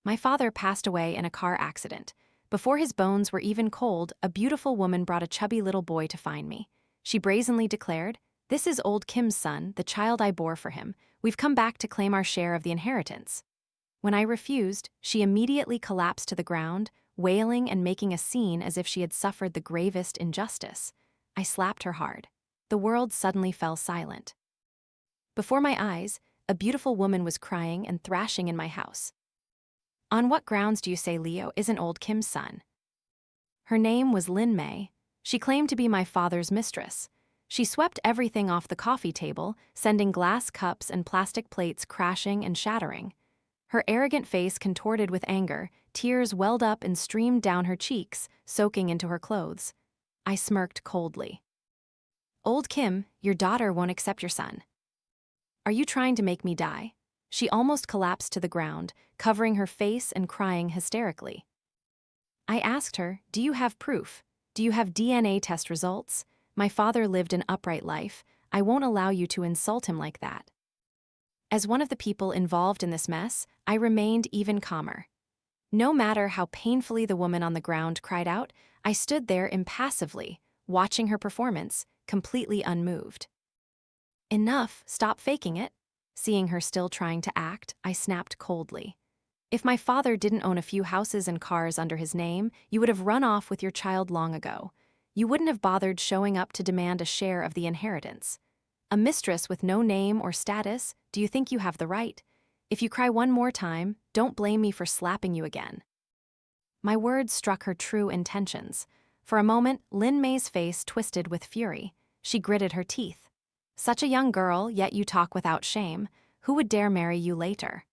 My father passed away in a car accident. Before his bones were even cold, a beautiful woman brought a chubby little boy to find me. She brazenly declared, "This is old Kim's son, the child I bore for him. We've come back to claim our share of the inheritance." When I refused, she immediately collapsed to the ground, wailing and making a scene as if she had suffered the gravest injustice. I slapped her hard. The world suddenly fell silent. Before my eyes, a beautiful woman was crying and thrashing in my house. "On what grounds do you say Leo isn't old Kim's son?" Her name was Lin May. She claimed to be my father's mistress. She swept everything off the coffee table, sending glass cups and plastic plates crashing and shattering. Her arrogant face contorted with anger, tears welled up and streamed down her cheeks, soaking into her clothes. I smirked coldly. "Old Kim, your daughter won't accept your son. Are you trying to make me die?" She almost collapsed to the ground, covering her face and crying hysterically. I asked her, "Do you have proof? Do you have DNA test results? My father lived an upright life. I won't allow you to insult him like that." As one of the people involved in this mess, I remained even calmer. No matter how painfully the woman on the ground cried out, I stood there impassively, watching her performance, completely unmoved. "Enough, stop faking it." Seeing her still trying to act, I snapped coldly. "If my father didn't own a few houses and cars under his name, you would have run off with your child long ago. You wouldn't have bothered showing up to demand a share of the inheritance. A mistress with no name or status, do you think you have the right? If you cry one more time, don't blame me for slapping you again." My words struck her true intentions. For a moment, Lin May's face twisted with fury. She gritted her teeth. "Such a young girl, yet you talk without shame. Who would dare marry you later?"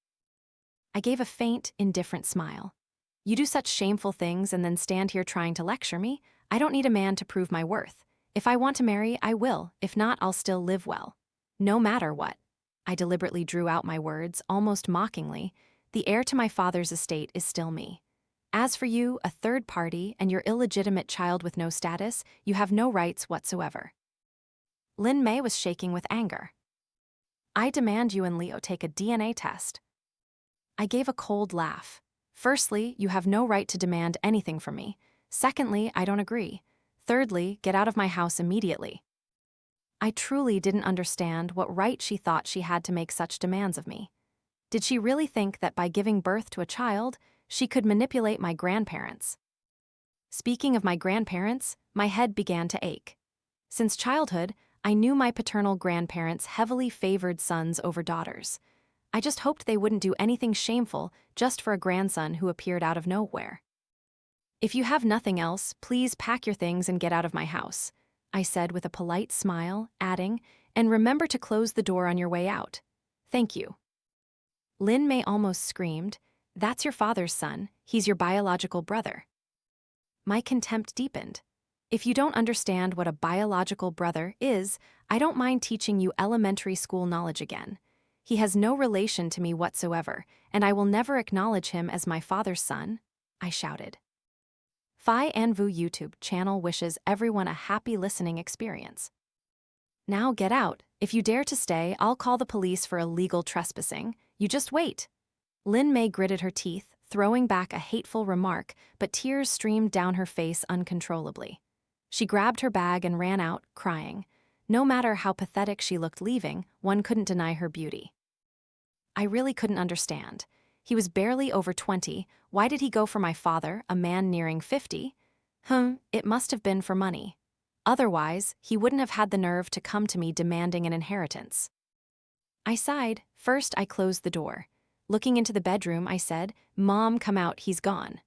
I gave a faint, indifferent smile. "You do such shameful things and then stand here trying to lecture me? I don't need a man to prove my worth. If I want to marry, I will. If not, I'll still live well. No matter what." I deliberately drew out my words, almost mockingly. "The heir to my father's estate is still me. As for you, a third party, and your illegitimate child with no status, you have no rights whatsoever." Lin May was shaking with anger. "I demand you and Leo take a DNA test." I gave a cold laugh. "Firstly, you have no right to demand anything from me. Secondly, I don't agree. Thirdly, get out of my house immediately." I truly didn't understand what right she thought she had to make such demands of me. Did she really think that by giving birth to a child, she could manipulate my grandparents? Speaking of my grandparents, my head began to ache. Since childhood, I knew my paternal grandparents heavily favored sons over daughters. I just hoped they wouldn't do anything shameful just for a grandson who appeared out of nowhere. "If you have nothing else, please pack your things and get out of my house," I said with a polite smile, adding, "And remember to close the door on your way out. Thank you." Lin May almost screamed, "That's your father's son. He's your biological brother." My contempt deepened. If you don't understand what a biological brother is, I don't mind teaching you elementary school knowledge again. He has no relation to me whatsoever, and I will never acknowledge him as my father's son," I shouted. Phi and Vu YouTube channel wishes everyone a happy listening experience. "Now get out. If you dare to stay, I'll call the police for illegal trespassing. You just wait." Lin May gritted her teeth, throwing back a hateful remark, but tears streamed down her face uncontrollably. She grabbed her bag and ran out, crying. No matter how pathetic she looked leaving, one couldn't deny her beauty. I really couldn't understand. He was barely over 20, why did he go for my father, a man nearing 50? It must have been for money. Otherwise, he wouldn't have had the nerve to come to me demanding an inheritance. I sighed. First, I closed the door. Looking into the bedroom, I said, "Mom, come out, he's gone."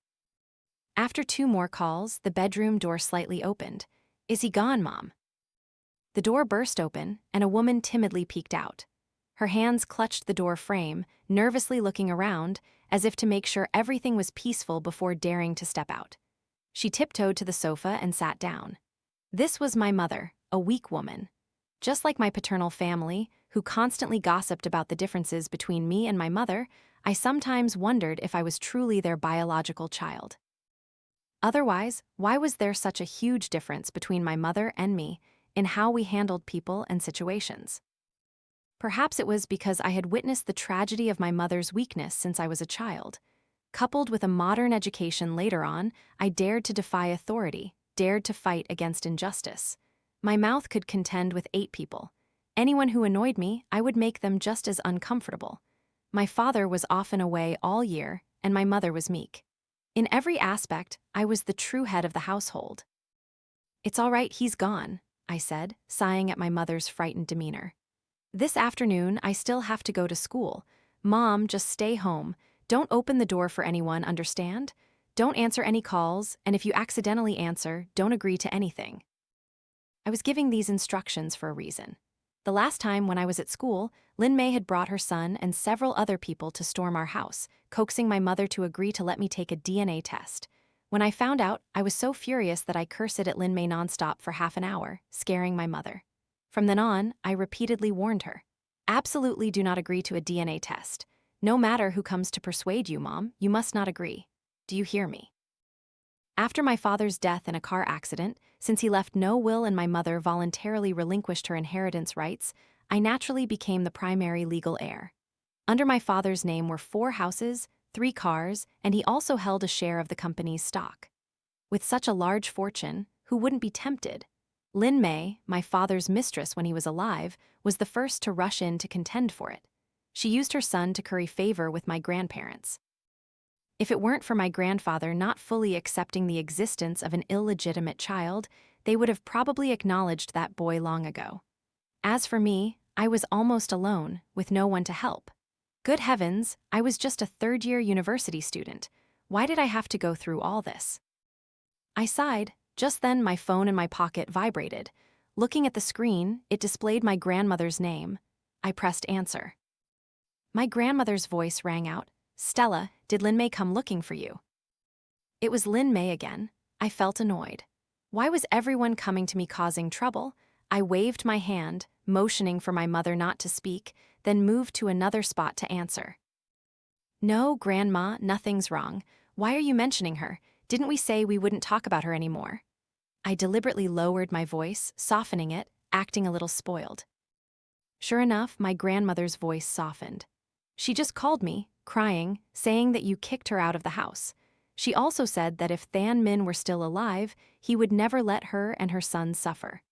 After 2 more calls, the bedroom door slightly opened. "Is he gone, Mom?" The door burst open, and a woman timidly peeked out. Her hands clutched the door frame, nervously looking around, as if to make sure everything was peaceful before daring to step out. She tiptoed to the sofa and sat down. This was my mother, a weak woman. Just like my paternal family, who constantly gossiped about the differences between me and my mother, I sometimes wondered if I was truly their biological child. Otherwise, why was there such a huge difference between my mother and me in how we handled people and situations? Perhaps it was because I had witnessed the tragedy of my mother's weakness since I was a child. Coupled with a modern education later on, I dared to defy authority, dared to fight against injustice. My mouth could contend with 8 people. Anyone who annoyed me, I would make them just as uncomfortable. My father was often away all year, and my mother was meek. In every aspect, I was the true head of the household. "It's all right, he's gone," I said, sighing at my mother's frightened demeanor. "This afternoon, I still have to go to school. Mom, just stay home. Don't open the door for anyone, understand? Don't answer any calls, and if you accidentally answer, don't agree to anything." I was giving these instructions for a reason. The last time when I was at school, Lin May had brought her son and several other people to storm our house, coaxing my mother to agree to let me take a DNA test. When I found out, I was so furious that I cursed at Lin May nonstop for half an hour, scaring my mother. From then on, I repeatedly warned her. "Absolutely do not agree to a DNA test. No matter who comes to persuade you, Mom, you must not agree. Do you hear me?" After my father's death in a car accident, since he left no will and my mother voluntarily relinquished her inheritance rights, I naturally became the primary legal heir. Under my father's name were 4 houses, 3 cars, and he also held a share of the company's stock. With such a large fortune, who wouldn't be tempted? Lin May, my father's mistress when he was alive, was the first to rush in to contend for it. She used her son to curry favor with my grandparents. If it weren't for my grandfather not fully accepting the existence of an illegitimate child, they would have probably acknowledged that boy long ago. As for me, I was almost alone, with no one to help. Good heavens, I was just a third-year university student. Why did I have to go through all this? I sighed. Just then my phone in my pocket vibrated. Looking at the screen, it displayed my grandmother's name. I pressed answer. My grandmother's voice rang out. "Stella, did Lin May come looking for you?" It was Lin May again. I felt annoyed. Why was everyone coming to me causing trouble? I waved my hand, motioning for my mother not to speak, then moved to another spot to answer. "No, Grandma, nothing's wrong. Why are you mentioning her? Didn't we say we wouldn't talk about her anymore?" I deliberately lowered my voice, softening it, acting a little spoiled. Sure enough, my grandmother's voice softened. "She just called me, crying, saying that you kicked her out of the house. She also said that if Than Min were still alive, he would never let her and her son suffer."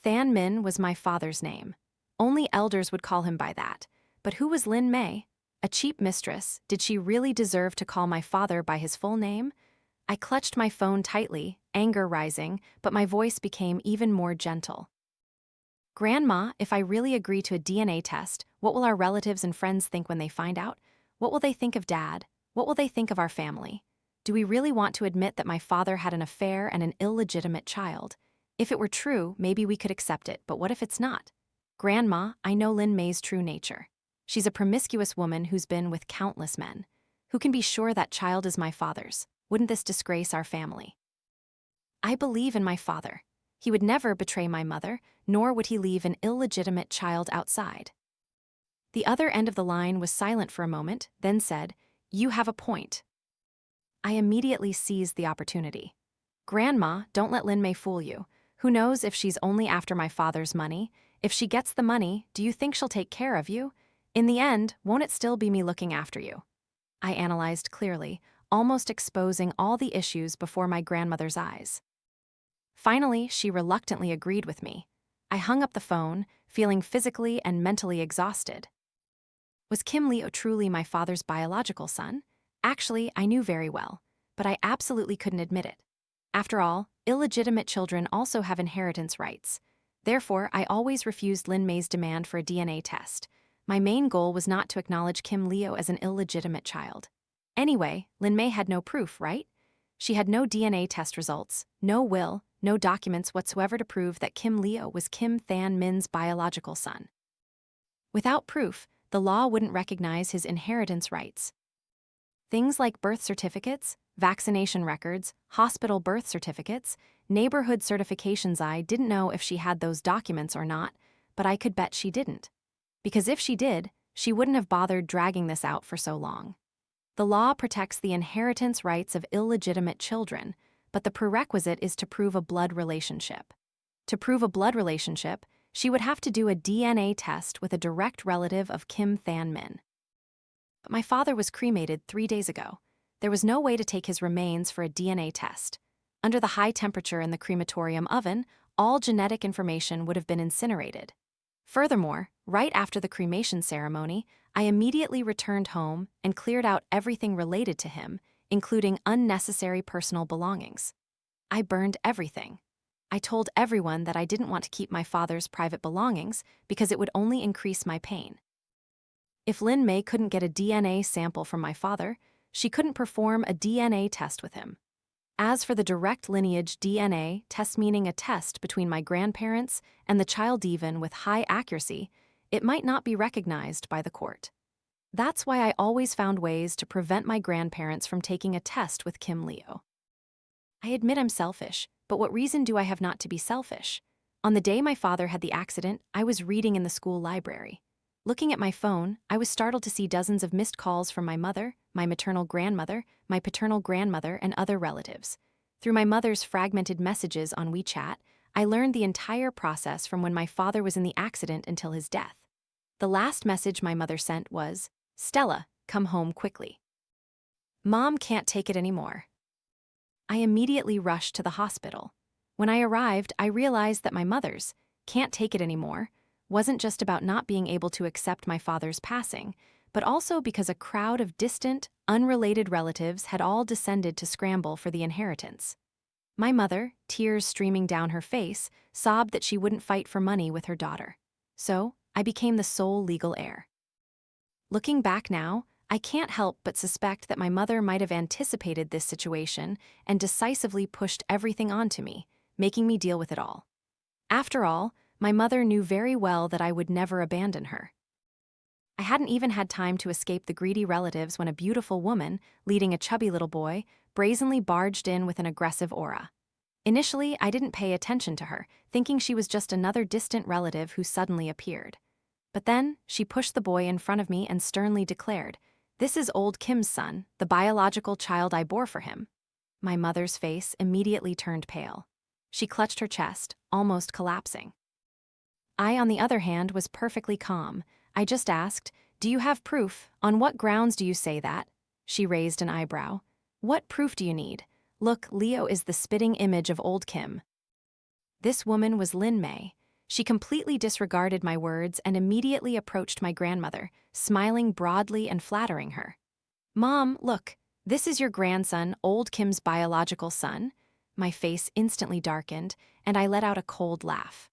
Than Min was my father's name. Only elders would call him by that. But who was Lin May? A cheap mistress, did she really deserve to call my father by his full name? I clutched my phone tightly, anger rising, but my voice became even more gentle. "Grandma, if I really agree to a DNA test, what will our relatives and friends think when they find out? What will they think of Dad? What will they think of our family? Do we really want to admit that my father had an affair and an illegitimate child? If it were true, maybe we could accept it, but what if it's not? Grandma, I know Lin May's true nature. She's a promiscuous woman who's been with countless men. Who can be sure that child is my father's? Wouldn't this disgrace our family?" I believe in my father. He would never betray my mother, nor would he leave an illegitimate child outside. The other end of the line was silent for a moment, then said, "You have a point." I immediately seized the opportunity. "Grandma, don't let Lin May fool you. Who knows if she's only after my father's money? If she gets the money, do you think she'll take care of you? In the end, won't it still be me looking after you?" I analyzed clearly, almost exposing all the issues before my grandmother's eyes. Finally, she reluctantly agreed with me. I hung up the phone, feeling physically and mentally exhausted. Was Kim Leo truly my father's biological son? Actually, I knew very well, but I absolutely couldn't admit it. After all, illegitimate children also have inheritance rights. Therefore, I always refused Lin May's demand for a DNA test. My main goal was not to acknowledge Kim Leo as an illegitimate child. Anyway, Lin May had no proof, right? She had no DNA test results, no will, no documents whatsoever to prove that Kim Leo was Kim Than Min's biological son. Without proof, the law wouldn't recognize his inheritance rights. Things like birth certificates, vaccination records, hospital birth certificates, neighborhood certifications. I didn't know if she had those documents or not, but I could bet she didn't. Because if she did, she wouldn't have bothered dragging this out for so long. The law protects the inheritance rights of illegitimate children, but the prerequisite is to prove a blood relationship. To prove a blood relationship, she would have to do a DNA test with a direct relative of Kim Than Min. But my father was cremated 3 days ago. There was no way to take his remains for a DNA test. Under the high temperature in the crematorium oven, all genetic information would have been incinerated. Furthermore, right after the cremation ceremony, I immediately returned home and cleared out everything related to him, including unnecessary personal belongings. I burned everything. I told everyone that I didn't want to keep my father's private belongings because it would only increase my pain. If Lin Mei couldn't get a DNA sample from my father, she couldn't perform a DNA test with him. As for the direct lineage DNA test, meaning a test between my grandparents and the child even with high accuracy, it might not be recognized by the court. That's why I always found ways to prevent my grandparents from taking a test with Kim Leo. I admit I'm selfish, but what reason do I have not to be selfish? On the day my father had the accident, I was reading in the school library. Looking at my phone, I was startled to see dozens of missed calls from my mother, my maternal grandmother, my paternal grandmother, and other relatives. Through my mother's fragmented messages on WeChat, I learned the entire process from when my father was in the accident until his death. The last message my mother sent was, "Stella, come home quickly. Mom can't take it anymore." I immediately rushed to the hospital. When I arrived, I realized that my mother's "can't take it anymore" wasn't just about not being able to accept my father's passing, but also because a crowd of distant, unrelated relatives had all descended to scramble for the inheritance. My mother, tears streaming down her face, sobbed that she wouldn't fight for money with her daughter. So, I became the sole legal heir. Looking back now, I can't help but suspect that my mother might have anticipated this situation and decisively pushed everything onto me, making me deal with it all. After all, my mother knew very well that I would never abandon her. I hadn't even had time to escape the greedy relatives when a beautiful woman, leading a chubby little boy, brazenly barged in with an aggressive aura. Initially, I didn't pay attention to her, thinking she was just another distant relative who suddenly appeared. But then, she pushed the boy in front of me and sternly declared, "This is old Kim's son, the biological child I bore for him." My mother's face immediately turned pale. She clutched her chest, almost collapsing. I, on the other hand, was perfectly calm. I just asked, "Do you have proof? On what grounds do you say that?" She raised an eyebrow. "What proof do you need? Look, Leo is the spitting image of old Kim." This woman was Lin Mei. She completely disregarded my words and immediately approached my grandmother, smiling broadly and flattering her. "Mom, look, this is your grandson, old Kim's biological son." My face instantly darkened, and I let out a cold laugh.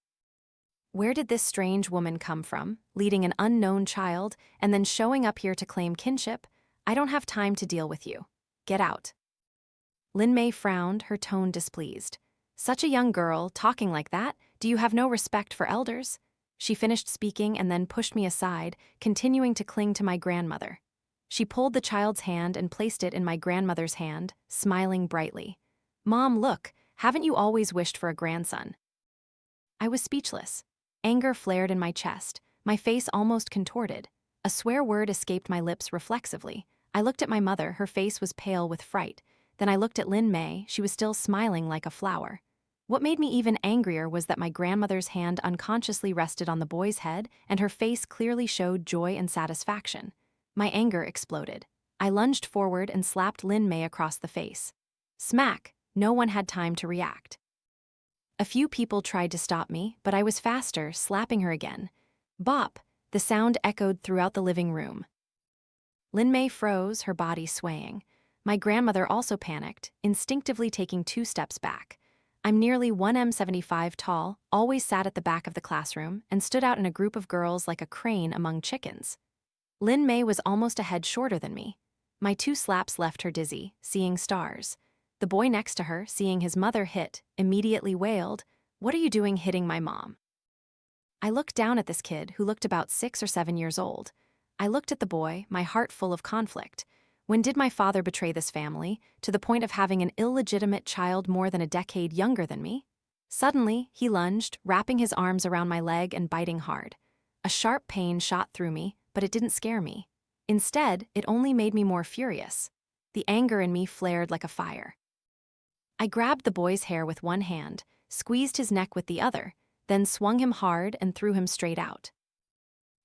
Where did this strange woman come from, leading an unknown child and then showing up here to claim kinship? I don't have time to deal with you. Get out. Lin Mei frowned, her tone displeased. "Such a young girl, talking like that? Do you have no respect for elders?" She finished speaking and then pushed me aside, continuing to cling to my grandmother. She pulled the child's hand and placed it in my grandmother's hand, smiling brightly. "Mom, look, haven't you always wished for a grandson?" I was speechless. Anger flared in my chest, my face almost contorted. A swear word escaped my lips reflexively. I looked at my mother, her face was pale with fright. Then I looked at Lin Mei, she was still smiling like a flower. What made me even angrier was that my grandmother's hand unconsciously rested on the boy's head, and her face clearly showed joy and satisfaction. My anger exploded. I lunged forward and slapped Lin Mei across the face. Smack! No one had time to react. A few people tried to stop me, but I was faster, slapping her again. Bop! The sound echoed throughout the living room. Lin Mei froze, her body swaying. My grandmother also panicked, instinctively taking 2 steps back. I'm nearly 1m75 tall, always sat at the back of the classroom, and stood out in a group of girls like a crane among chickens. Lin Mei was almost a head shorter than me. My 2 slaps left her dizzy, seeing stars. The boy next to her, seeing his mother hit, immediately wailed, "What are you doing hitting my mom?" I looked down at this kid who looked about 6 or 7 years old. I looked at the boy, my heart full of conflict. When did my father betray this family, to the point of having an illegitimate child more than a decade younger than me? Suddenly, he lunged, wrapping his arms around my leg and biting hard. A sharp pain shot through me, but it didn't scare me. Instead, it only made me more furious. The anger in me flared like a fire. I grabbed the boy's hair with one hand, squeezed his neck with the other, then swung him hard and threw him straight out.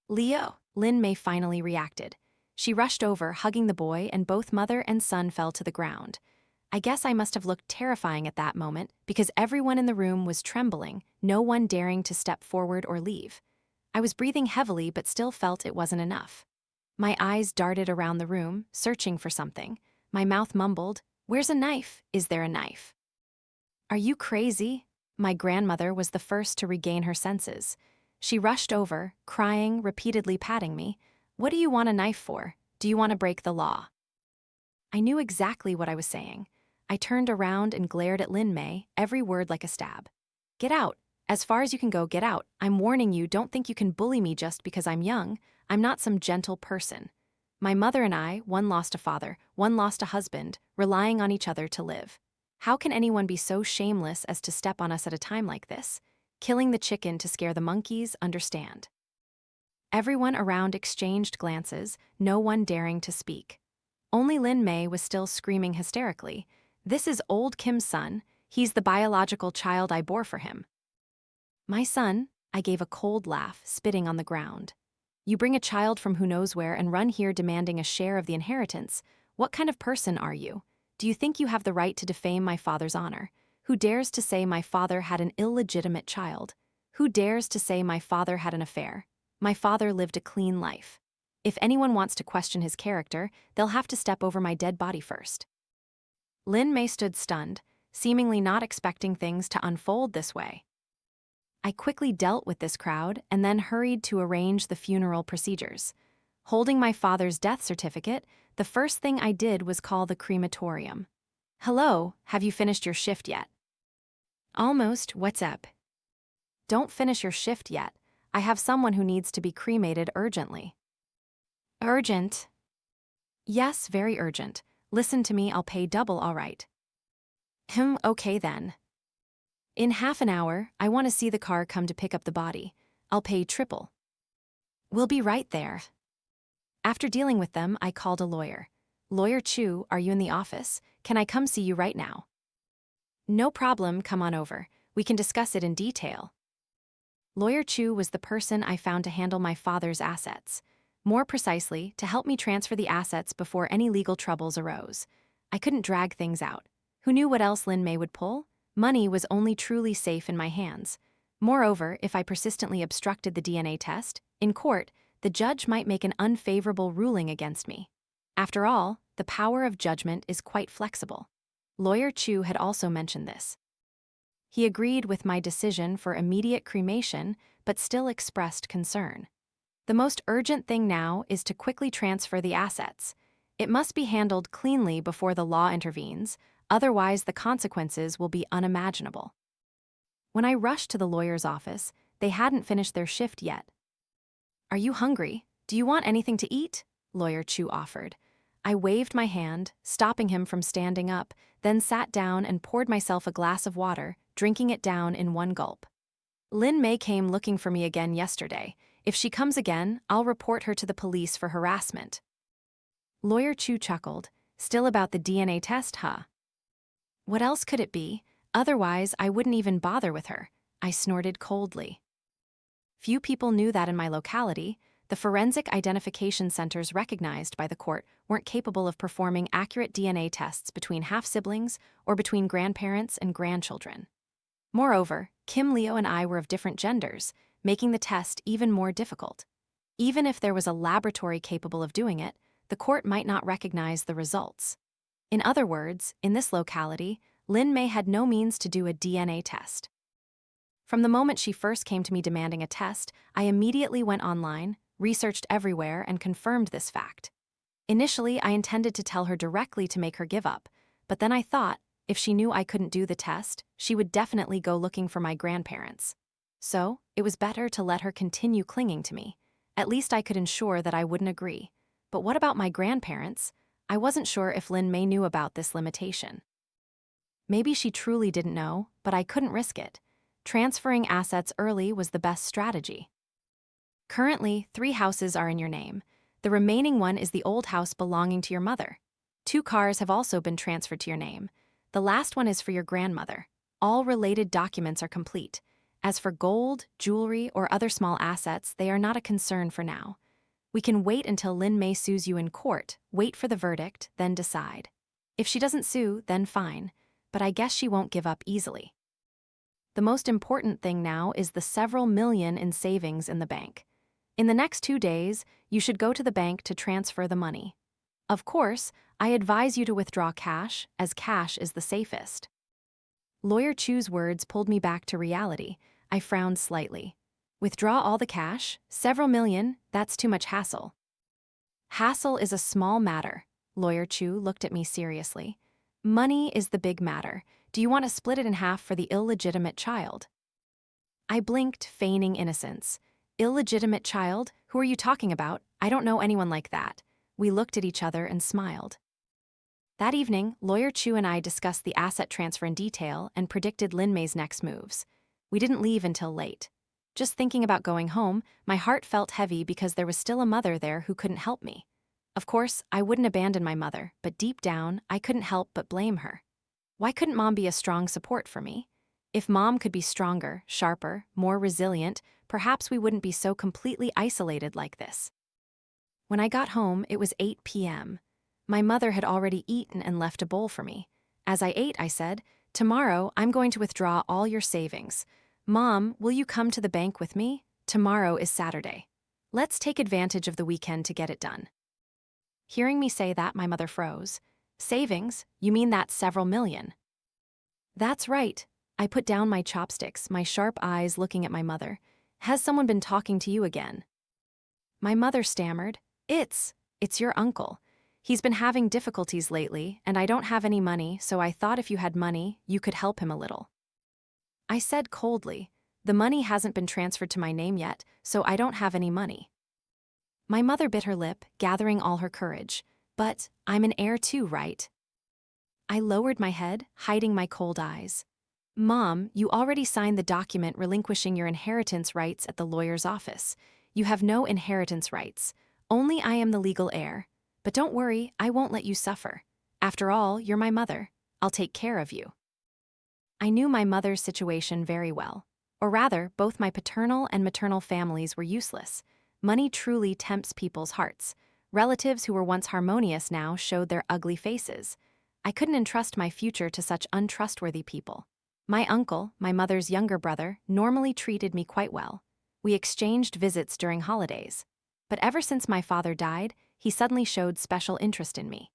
"Leo," Lin Mei finally reacted. She rushed over, hugging the boy, and both mother and son fell to the ground. I guess I must have looked terrifying at that moment because everyone in the room was trembling, no one daring to step forward or leave. I was breathing heavily but still felt it wasn't enough. My eyes darted around the room, searching for something. My mouth mumbled, "Where's a knife? Is there a knife?" "Are you crazy?" My grandmother was the first to regain her senses. She rushed over, crying, repeatedly patting me. "What do you want a knife for? Do you want to break the law?" I knew exactly what I was saying. I turned around and glared at Lin Mei, every word like a stab. "Get out. As far as you can go, get out. I'm warning you, don't think you can bully me just because I'm young. I'm not some gentle person. My mother and I, one lost a father, one lost a husband, relying on each other to live. How can anyone be so shameless as to step on us at a time like this? Killing the chicken to scare the monkeys, understand." Everyone around exchanged glances, no one daring to speak. Only Lin Mei was still screaming hysterically. "This is old Kim's son. He's the biological child I bore for him." "My son?" I gave a cold laugh, spitting on the ground. "You bring a child from who knows where and run here demanding a share of the inheritance. What kind of person are you? Do you think you have the right to defame my father's honor? Who dares to say my father had an illegitimate child? Who dares to say my father had an affair? My father lived a clean life. If anyone wants to question his character, they'll have to step over my dead body first." Lin Mei stood stunned, seemingly not expecting things to unfold this way. I quickly dealt with this crowd and then hurried to arrange the funeral procedures. Holding my father's death certificate, the first thing I did was call the crematorium. "Hello, have you finished your shift yet?" "Almost, what's up?" "Don't finish your shift yet. I have someone who needs to be cremated urgently." "Urgent?" "Yes, very urgent. Listen to me, I'll pay double, all right." Okay then. "In half an hour, I want to see the car come to pick up the body. I'll pay triple." "We'll be right there." After dealing with them, I called a lawyer. "Lawyer Chu, are you in the office? Can I come see you right now?" "No problem, come on over. We can discuss it in detail." Lawyer Chu was the person I found to handle my father's assets. More precisely, to help me transfer the assets before any legal troubles arose. I couldn't drag things out. Who knew what else Lin Mei would pull? Money was only truly safe in my hands. Moreover, if I persistently obstructed the DNA test, in court, the judge might make an unfavorable ruling against me. After all, the power of judgment is quite flexible. Lawyer Chu had also mentioned this. He agreed with my decision for immediate cremation, but still expressed concern. The most urgent thing now is to quickly transfer the assets. It must be handled cleanly before the law intervenes, otherwise the consequences will be unimaginable. When I rushed to the lawyer's office, they hadn't finished their shift yet. "Are you hungry? Do you want anything to eat?" Lawyer Chu offered. I waved my hand, stopping him from standing up, then sat down and poured myself a glass of water, drinking it down in one gulp. "Lin Mei came looking for me again yesterday. If she comes again, I'll report her to the police for harassment." Lawyer Chu chuckled. "Still about the DNA test, huh?" "What else could it be? Otherwise, I wouldn't even bother with her." I snorted coldly. Few people knew that in my locality, the forensic identification centers recognized by the court weren't capable of performing accurate DNA tests between half-siblings or between grandparents and grandchildren. Moreover, Kim Leo and I were of different genders, making the test even more difficult. Even if there was a laboratory capable of doing it, the court might not recognize the results. In other words, in this locality, Lin Mei had no means to do a DNA test. From the moment she first came to me demanding a test, I immediately went online, researched everywhere, and confirmed this fact. Initially, I intended to tell her directly to make her give up, but then I thought, if she knew I couldn't do the test, she would definitely go looking for my grandparents. So, it was better to let her continue clinging to me. At least I could ensure that I wouldn't agree. But what about my grandparents? I wasn't sure if Lin Mei knew about this limitation. Maybe she truly didn't know, but I couldn't risk it. Transferring assets early was the best strategy. Currently, 3 houses are in your name. The remaining one is the old house belonging to your mother. 2 cars have also been transferred to your name. The last one is for your grandmother. All related documents are complete. As for gold, jewelry, or other small assets, they are not a concern for now. We can wait until Lin Mei sues you in court, wait for the verdict, then decide. If she doesn't sue, then fine, but I guess she won't give up easily. The most important thing now is the several million in savings in the bank. In the next 2 days, you should go to the bank to transfer the money. Of course, I advise you to withdraw cash, as cash is the safest. Lawyer Chu's words pulled me back to reality. I frowned slightly. Withdraw all the cash? Several million? That's too much hassle. Hassle is a small matter. Lawyer Chu looked at me seriously. Money is the big matter. Do you want to split it in half for the illegitimate child? I blinked, feigning innocence. Illegitimate child? Who are you talking about? I don't know anyone like that. We looked at each other and smiled. That evening, Lawyer Chu and I discussed the asset transfer in detail and predicted Lin Mei's next moves. We didn't leave until late. Just thinking about going home, my heart felt heavy because there was still a mother there who couldn't help me. Of course, I wouldn't abandon my mother, but deep down, I couldn't help but blame her. Why couldn't Mom be a strong support for me? If Mom could be stronger, sharper, more resilient, perhaps we wouldn't be so completely isolated like this. When I got home, it was 8 p.m. My mother had already eaten and left a bowl for me. As I ate, I said, "Tomorrow, I'm going to withdraw all your savings. Mom, will you come to the bank with me? Tomorrow is Saturday. Let's take advantage of the weekend to get it done." Hearing me say that, my mother froze. Savings? You mean that's several million? That's right. I put down my chopsticks, my sharp eyes looking at my mother. Has someone been talking to you again? My mother stammered. It's your uncle. He's been having difficulties lately, and I don't have any money, so I thought if you had money, you could help him a little. I said coldly, the money hasn't been transferred to my name yet, so I don't have any money. My mother bit her lip, gathering all her courage. But I'm an heir too, right? I lowered my head, hiding my cold eyes. Mom, you already signed the document relinquishing your inheritance rights at the lawyer's office. You have no inheritance rights. Only I am the legal heir. But don't worry, I won't let you suffer. After all, you're my mother. I'll take care of you. I knew my mother's situation very well. Or rather, both my paternal and maternal families were useless. Money truly tempts people's hearts. Relatives who were once harmonious now showed their ugly faces. I couldn't entrust my future to such untrustworthy people. My uncle, my mother's younger brother, normally treated me quite well. We exchanged visits during holidays. But ever since my father died, he suddenly showed special interest in me.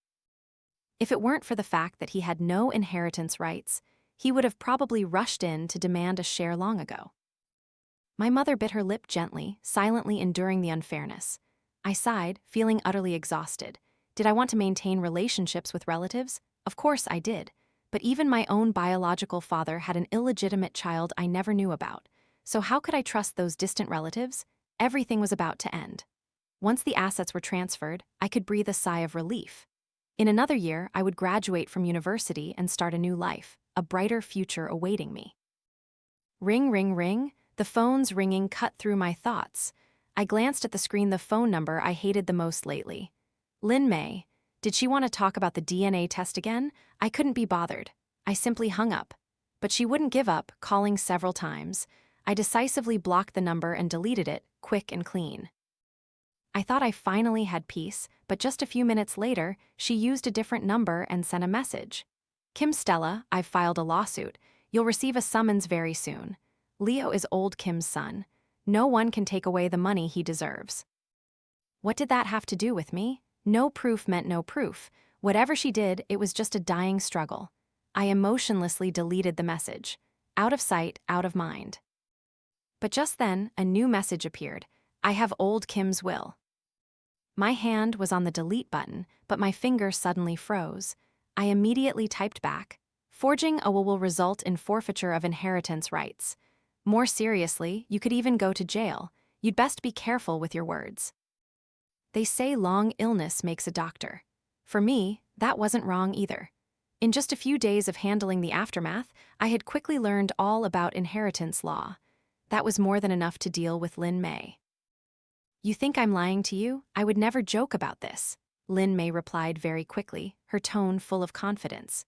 If it weren't for the fact that he had no inheritance rights, he would have probably rushed in to demand a share long ago. My mother bit her lip gently, silently enduring the unfairness. I sighed, feeling utterly exhausted. Did I want to maintain relationships with relatives? Of course I did. But even my own biological father had an illegitimate child I never knew about. So how could I trust those distant relatives? Everything was about to end. Once the assets were transferred, I could breathe a sigh of relief. In another year, I would graduate from university and start a new life, a brighter future awaiting me. Ring, ring, ring. The phone's ringing cut through my thoughts. I glanced at the screen, the phone number I hated the most lately. Lin Mei. Did she want to talk about the DNA test again? I couldn't be bothered. I simply hung up. But she wouldn't give up, calling several times. I decisively blocked the number and deleted it, quick and clean. I thought I finally had peace, but just a few minutes later, she used a different number and sent a message. Kim Stella, I've filed a lawsuit. You'll receive a summons very soon. Leo is old Kim's son. No one can take away the money he deserves. What did that have to do with me? No proof meant no proof. Whatever she did, it was just a dying struggle. I emotionlessly deleted the message. Out of sight, out of mind. But just then, a new message appeared. I have old Kim's will. My hand was on the delete button, but my finger suddenly froze. I immediately typed back. Forging a will result in forfeiture of inheritance rights. More seriously, you could even go to jail. You'd best be careful with your words. They say long illness makes a doctor. For me, that wasn't wrong either. In just a few days of handling the aftermath, I had quickly learned all about inheritance law. That was more than enough to deal with Lin Mei. You think I'm lying to you? I would never joke about this, Lin Mei replied very quickly, her tone full of confidence.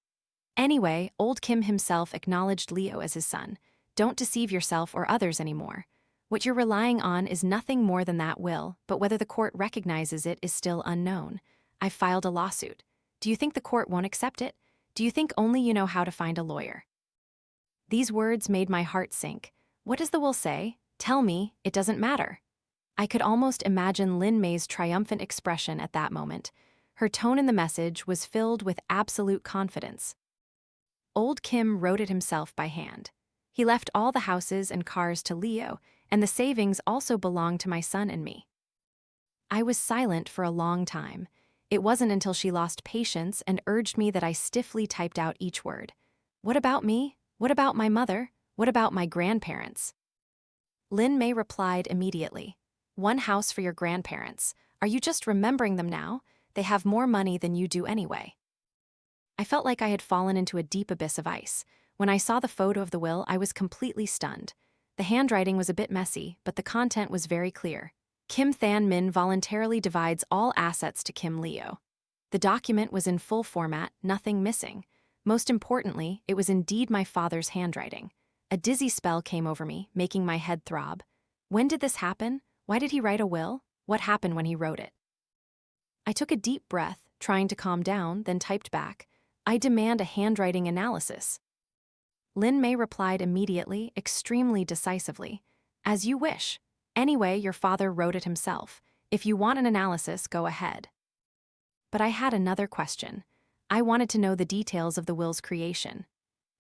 Anyway, old Kim himself acknowledged Leo as his son. Don't deceive yourself or others anymore. What you're relying on is nothing more than that will, but whether the court recognizes it is still unknown. I've filed a lawsuit. Do you think the court won't accept it? Do you think only you know how to find a lawyer?" These words made my heart sink. What does the will say? Tell me, it doesn't matter. I could almost imagine Lin May's triumphant expression at that moment. Her tone in the message was filled with absolute confidence. Old Kim wrote it himself by hand. He left all the houses and cars to Leo, and the savings also belonged to my son and me. I was silent for a long time. It wasn't until she lost patience and urged me that I stiffly typed out each word. What about me? What about my mother? What about my grandparents? Lin May replied immediately. "One house for your grandparents. Are you just remembering them now? They have more money than you do anyway." I felt like I had fallen into a deep abyss of ice. When I saw the photo of the will, I was completely stunned. The handwriting was a bit messy, but the content was very clear. Kim Than Min voluntarily divides all assets to Kim Leo. The document was in full format, nothing missing. Most importantly, it was indeed my father's handwriting. A dizzy spell came over me, making my head throb. When did this happen? Why did he write a will? What happened when he wrote it? I took a deep breath, trying to calm down, then typed back, "I demand a handwriting analysis." Lin May replied immediately, extremely decisively, "As you wish. Anyway, your father wrote it himself. If you want an analysis, go ahead." But I had another question. I wanted to know the details of the will's creation.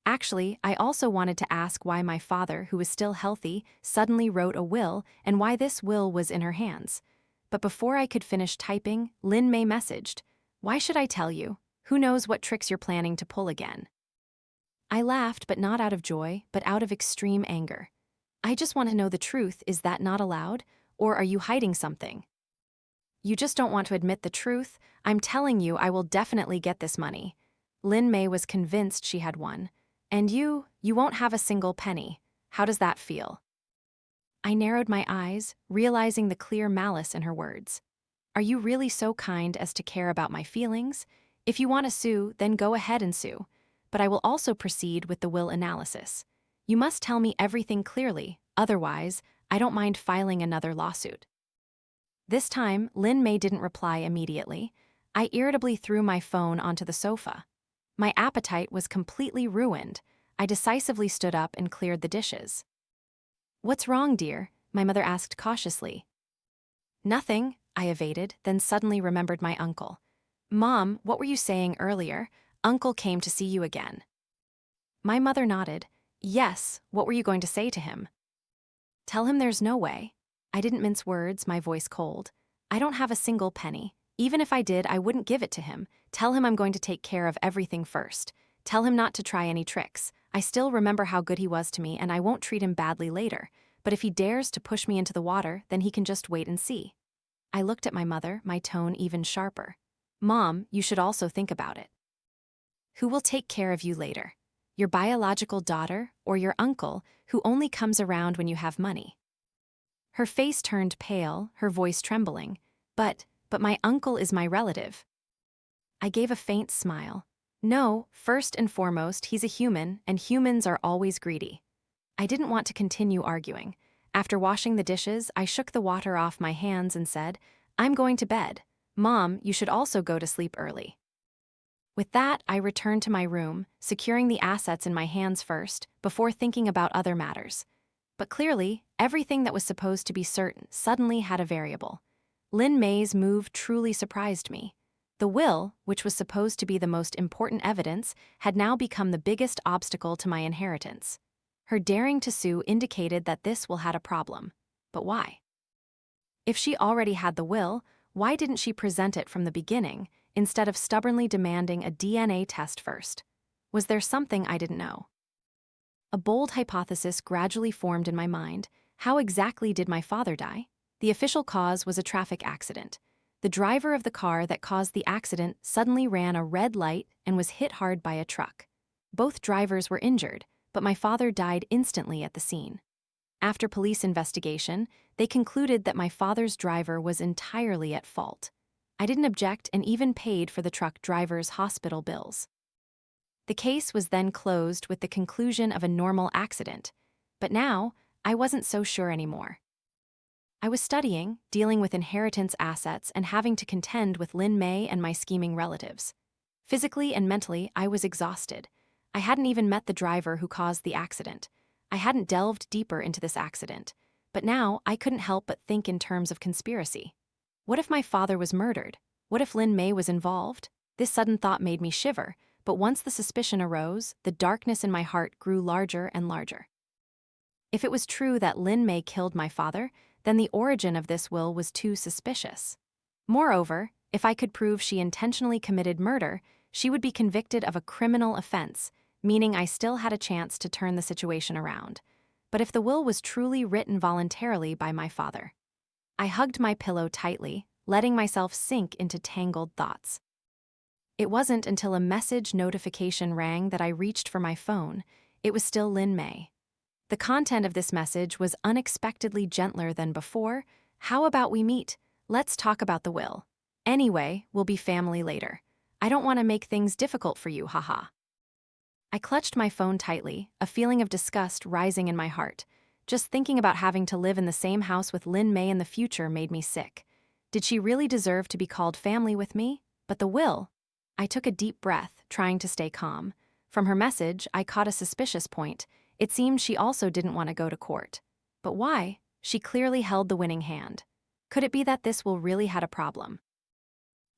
Actually, I also wanted to ask why my father, who was still healthy, suddenly wrote a will and why this will was in her hands. But before I could finish typing, Lin May messaged, "Why should I tell you? Who knows what tricks you're planning to pull again?" I laughed, but not out of joy, but out of extreme anger. "I just want to know the truth. Is that not allowed? Or are you hiding something? You just don't want to admit the truth. I'm telling you, I will definitely get this money." Lin May was convinced she had won. "And you won't have a single penny. How does that feel?" I narrowed my eyes, realizing the clear malice in her words. "Are you really so kind as to care about my feelings? If you want to sue, then go ahead and sue. But I will also proceed with the will analysis. You must tell me everything clearly, otherwise, I don't mind filing another lawsuit." This time, Lin May didn't reply immediately. I irritably threw my phone onto the sofa. My appetite was completely ruined. I decisively stood up and cleared the dishes. "What's wrong, dear?" my mother asked cautiously. "Nothing," I evaded, then suddenly remembered my uncle. "Mom, what were you saying earlier? Uncle came to see you again." My mother nodded. "Yes, what were you going to say to him?" "Tell him there's no way." I didn't mince words, my voice cold. "I don't have a single penny. Even if I did, I wouldn't give it to him. Tell him I'm going to take care of everything first. Tell him not to try any tricks. I still remember how good he was to me, and I won't treat him badly later. But if he dares to push me into the water, then he can just wait and see." I looked at my mother, my tone even sharper. "Mom, you should also think about it. Who will take care of you later? Your biological daughter or your uncle, who only comes around when you have money?" Her face turned pale, her voice trembling. But my uncle is my relative." I gave a faint smile. "No, first and foremost, he's a human, and humans are always greedy." I didn't want to continue arguing. After washing the dishes, I shook the water off my hands and said, "I'm going to bed. Mom, you should also go to sleep early." With that, I returned to my room, securing the assets in my hands first, before thinking about other matters. But clearly, everything that was supposed to be certain suddenly had a variable. Lin May's move truly surprised me. The will, which was supposed to be the most important evidence, had now become the biggest obstacle to my inheritance. Her daring to sue indicated that this will had a problem. But why? If she already had the will, why didn't she present it from the beginning, instead of stubbornly demanding a DNA test first? Was there something I didn't know? A bold hypothesis gradually formed in my mind. How exactly did my father die? The official cause was a traffic accident. The driver of the car that caused the accident suddenly ran a red light and was hit hard by a truck. Both drivers were injured, but my father died instantly at the scene. After police investigation, they concluded that my father's driver was entirely at fault. I didn't object and even paid for the truck driver's hospital bills. The case was then closed with the conclusion of a normal accident. But now, I wasn't so sure anymore. I was studying, dealing with inheritance assets, and having to contend with Lin Mei and my scheming relatives. Physically and mentally, I was exhausted. I hadn't even met the driver who caused the accident. I hadn't delved deeper into this accident. But now, I couldn't help but think in terms of conspiracy. What if my father was murdered? What if Lin Mei was involved? This sudden thought made me shiver, but once the suspicion arose, the darkness in my heart grew larger and larger. If it was true that Lin Mei killed my father, then the origin of this will was too suspicious. Moreover, if I could prove she intentionally committed murder, she would be convicted of a criminal offense, meaning I still had a chance to turn the situation around. But if the will was truly written voluntarily by my father? I hugged my pillow tightly, letting myself sink into tangled thoughts. It wasn't until a message notification rang that I reached for my phone. It was still Lin Mei. The content of this message was unexpectedly gentler than before. How about we meet? Let's talk about the will. Anyway, we'll be family later. I don't want to make things difficult for you, haha. I clutched my phone tightly, a feeling of disgust rising in my heart. Just thinking about having to live in the same house with Lin Mei in the future made me sick. Did she really deserve to be called family with me? But the will? I took a deep breath, trying to stay calm. From her message, I caught a suspicious point. It seemed she also didn't want to go to court. But why? She clearly held the winning hand. Could it be that this will really had a problem?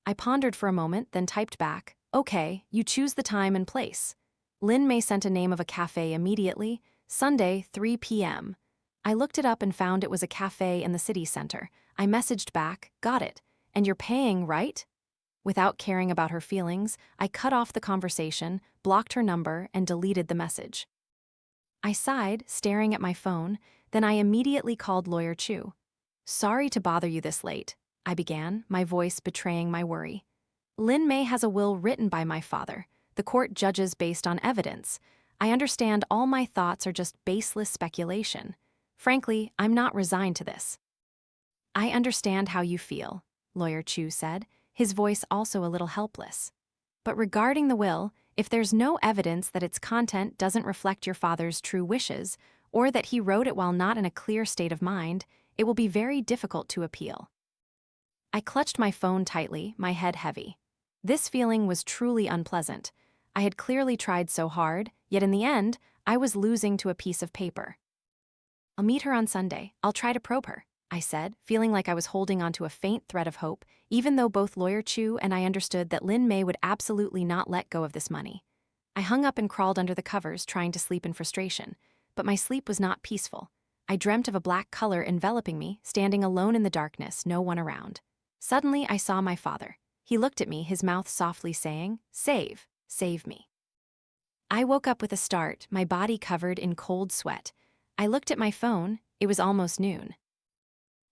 I pondered for a moment, then typed back, "Okay, you choose the time and place." Lin Mei sent a name of a cafe immediately, Sunday, 3 p.m. I looked it up and found it was a cafe in the city center. I messaged back, "Got it. And you're paying, right?" Without caring about her feelings, I cut off the conversation, blocked her number, and deleted the message. I sighed, staring at my phone, then I immediately called Lawyer Chu. "Sorry to bother you this late," I began, my voice betraying my worry. "Lin Mei has a will written by my father. The court judges based on evidence. I understand all my thoughts are just baseless speculation. Frankly, I'm not resigned to this." "I understand how you feel," Lawyer Chu said, his voice also a little helpless. "But regarding the will, if there's no evidence that its content doesn't reflect your father's true wishes, or that he wrote it while not in a clear state of mind, it will be very difficult to appeal." I clutched my phone tightly, my head heavy. This feeling was truly unpleasant. I had clearly tried so hard, yet in the end, I was losing to a piece of paper. "I'll meet her on Sunday. I'll try to probe her," I said, feeling like I was holding onto a faint thread of hope, even though both Lawyer Chu and I understood that Lin Mei would absolutely not let go of this money. I hung up and crawled under the covers, trying to sleep in frustration. But my sleep was not peaceful. I dreamt of a black color enveloping me, standing alone in the darkness, no one around. Suddenly, I saw my father. He looked at me, his mouth softly saying, "Save, save me." I woke up with a start, my body covered in cold sweat. I looked at my phone. It was almost noon.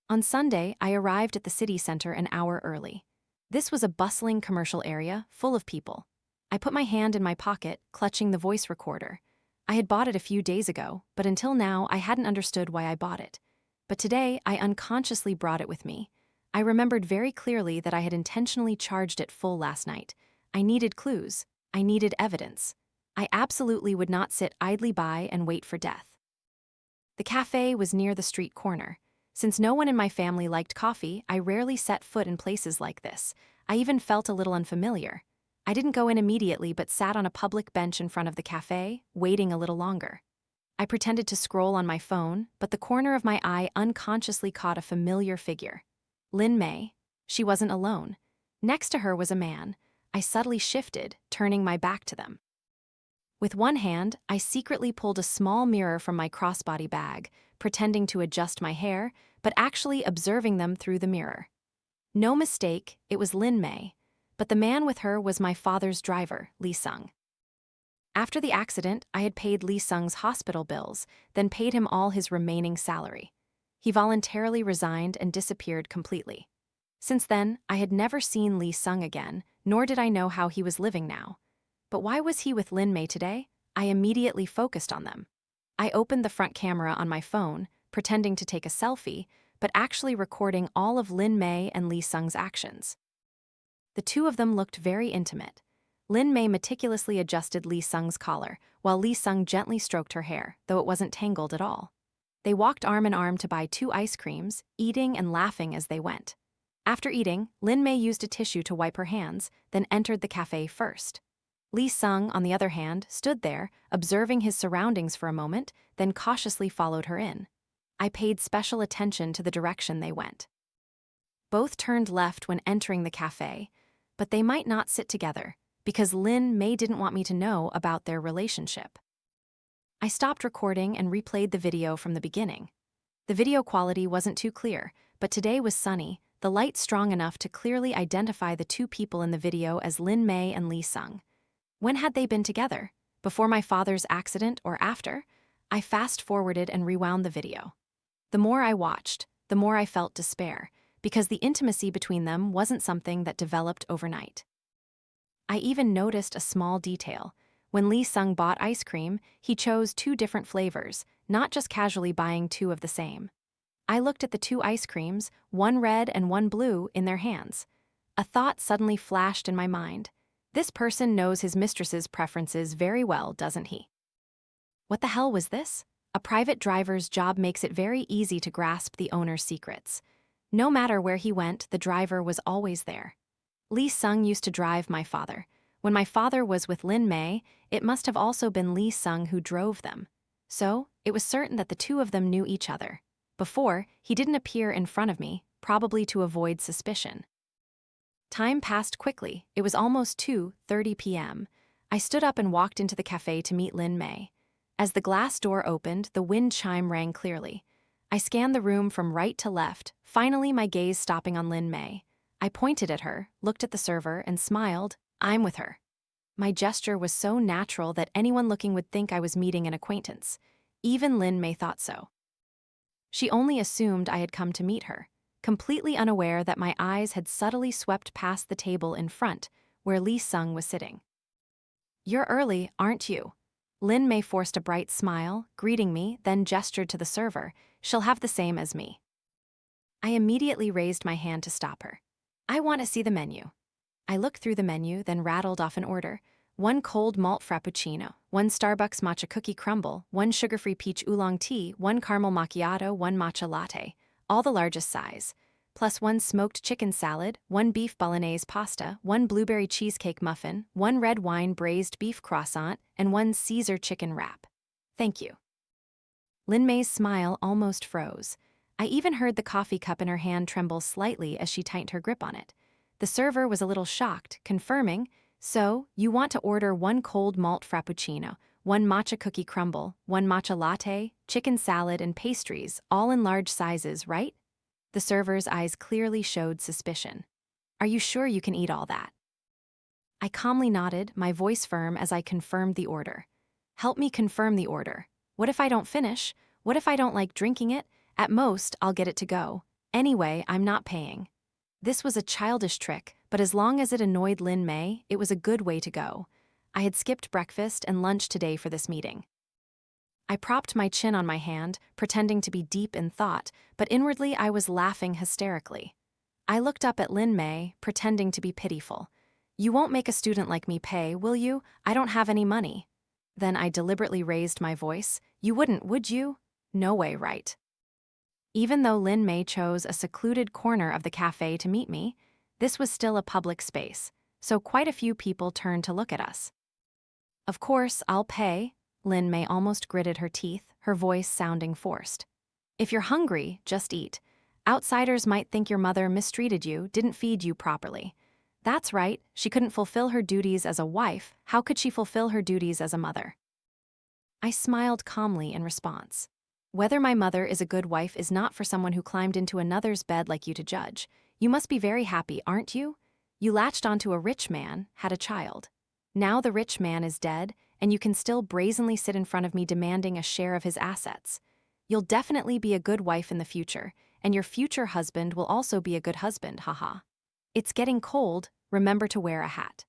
On Sunday, I arrived at the city center an hour early. This was a bustling commercial area, full of people. I put my hand in my pocket, clutching the voice recorder. I had bought it a few days ago, but until now, I hadn't understood why I bought it. But today, I unconsciously brought it with me. I remembered very clearly that I had intentionally charged it full last night. I needed clues. I needed evidence. I absolutely would not sit idly by and wait for death. The cafe was near the street corner. Since no one in my family liked coffee, I rarely set foot in places like this. I even felt a little unfamiliar. I didn't go in immediately but sat on a public bench in front of the cafe, waiting a little longer. I pretended to scroll on my phone, but the corner of my eye unconsciously caught a familiar figure. Lin Mei. She wasn't alone. Next to her was a man. I subtly shifted, turning my back to them. With one hand, I secretly pulled a small mirror from my crossbody bag, pretending to adjust my hair, but actually observing them through the mirror. No mistake, it was Lin Mei, but the man with her was my father's driver, Li Sung. After the accident, I had paid Li Sung's hospital bills, then paid him all his remaining salary. He voluntarily resigned and disappeared completely. Since then, I had never seen Li Sung again, nor did I know how he was living now. But why was he with Lin Mei today? I immediately focused on them. I opened the front camera on my phone, pretending to take a selfie, but actually recording all of Lin Mei and Li Sung's actions. The two of them looked very intimate. Lin Mei meticulously adjusted Li Sung's collar, while Li Sung gently stroked her hair, though it wasn't tangled at all. They walked arm in arm to buy 2 ice creams, eating and laughing as they went. After eating, Lin Mei used a tissue to wipe her hands, then entered the cafe first. Lee Sung, on the other hand, stood there, observing his surroundings for a moment, then cautiously followed her in. I paid special attention to the direction they went. Both turned left when entering the cafe, but they might not sit together, because Lin Mei didn't want me to know about their relationship. I stopped recording and replayed the video from the beginning. The video quality wasn't too clear, but today was sunny, the light strong enough to clearly identify the 2 people in the video as Lin Mei and Lee Sung. When had they been together? Before my father's accident or after? I fast-forwarded and rewound the video. The more I watched, the more I felt despair, because the intimacy between them wasn't something that developed overnight. I even noticed a small detail. When Lee Sung bought ice cream, he chose 2 different flavors, not just casually buying 2 of the same. I looked at the 2 ice creams, one red and one blue, in their hands. A thought suddenly flashed in my mind. This person knows his mistress's preferences very well, doesn't he? What the hell was this? A private driver's job makes it very easy to grasp the owner's secrets. No matter where he went, the driver was always there. Lee Sung used to drive my father. When my father was with Lin Mei, it must have also been Lee Sung who drove them. So, it was certain that the 2 of them knew each other. Before, he didn't appear in front of me, probably to avoid suspicion. Time passed quickly. It was almost 2:30 p.m. I stood up and walked into the cafe to meet Lin Mei. As the glass door opened, the wind chime rang clearly. I scanned the room from right to left, finally my gaze stopping on Lin Mei. I pointed at her, looked at the server, and smiled. I'm with her. My gesture was so natural that anyone looking would think I was meeting an acquaintance. Even Lin Mei thought so. She only assumed I had come to meet her, completely unaware that my eyes had subtly swept past the table in front, where Lee Sung was sitting. You're early, aren't you? Lin Mei forced a bright smile, greeting me, then gestured to the server. She'll have the same as me. I immediately raised my hand to stop her. I want to see the menu. I looked through the menu, then rattled off an order. 1 cold malt frappuccino, 1 Starbucks matcha cookie crumble, 1 sugar-free peach oolong tea, 1 caramel macchiato, 1 matcha latte, all the largest size, plus 1 smoked chicken salad, 1 beef bolognese pasta, 1 blueberry cheesecake muffin, 1 red wine braised beef croissant, and 1 Caesar chicken wrap. Thank you. Lin Mei's smile almost froze. I even heard the coffee cup in her hand tremble slightly as she tightened her grip on it. The server was a little shocked, confirming, so, you want to order 1 cold malt frappuccino, 1 matcha cookie crumble, 1 matcha latte, chicken salad, and pastries, all in large sizes, right? The server's eyes clearly showed suspicion. Are you sure you can eat all that? I calmly nodded, my voice firm as I confirmed the order. Help me confirm the order. What if I don't finish? What if I don't like drinking it? At most, I'll get it to go. Anyway, I'm not paying. This was a childish trick, but as long as it annoyed Lin Mei, it was a good way to go. I had skipped breakfast and lunch today for this meeting. I propped my chin on my hand, pretending to be deep in thought, but inwardly I was laughing hysterically. I looked up at Lin Mei, pretending to be pitiful. You won't make a student like me pay, will you? I don't have any money. Then I deliberately raised my voice. You wouldn't, would you? No way, right? Even though Lin Mei chose a secluded corner of the cafe to meet me, this was still a public space, so quite a few people turned to look at us. Of course, I'll pay. Lin Mei almost gritted her teeth, her voice sounding forced. If you're hungry, just eat. Outsiders might think your mother mistreated you, didn't feed you properly. That's right, she couldn't fulfill her duties as a wife. How could she fulfill her duties as a mother? I smiled calmly in response. Whether my mother is a good wife is not for someone who climbed into another's bed like you to judge. You must be very happy, aren't you? You latched onto a rich man, had a child. Now the rich man is dead, and you can still brazenly sit in front of me demanding a share of his assets. You'll definitely be a good wife in the future, and your future husband will also be a good husband, haha. It's getting cold, remember to wear a hat.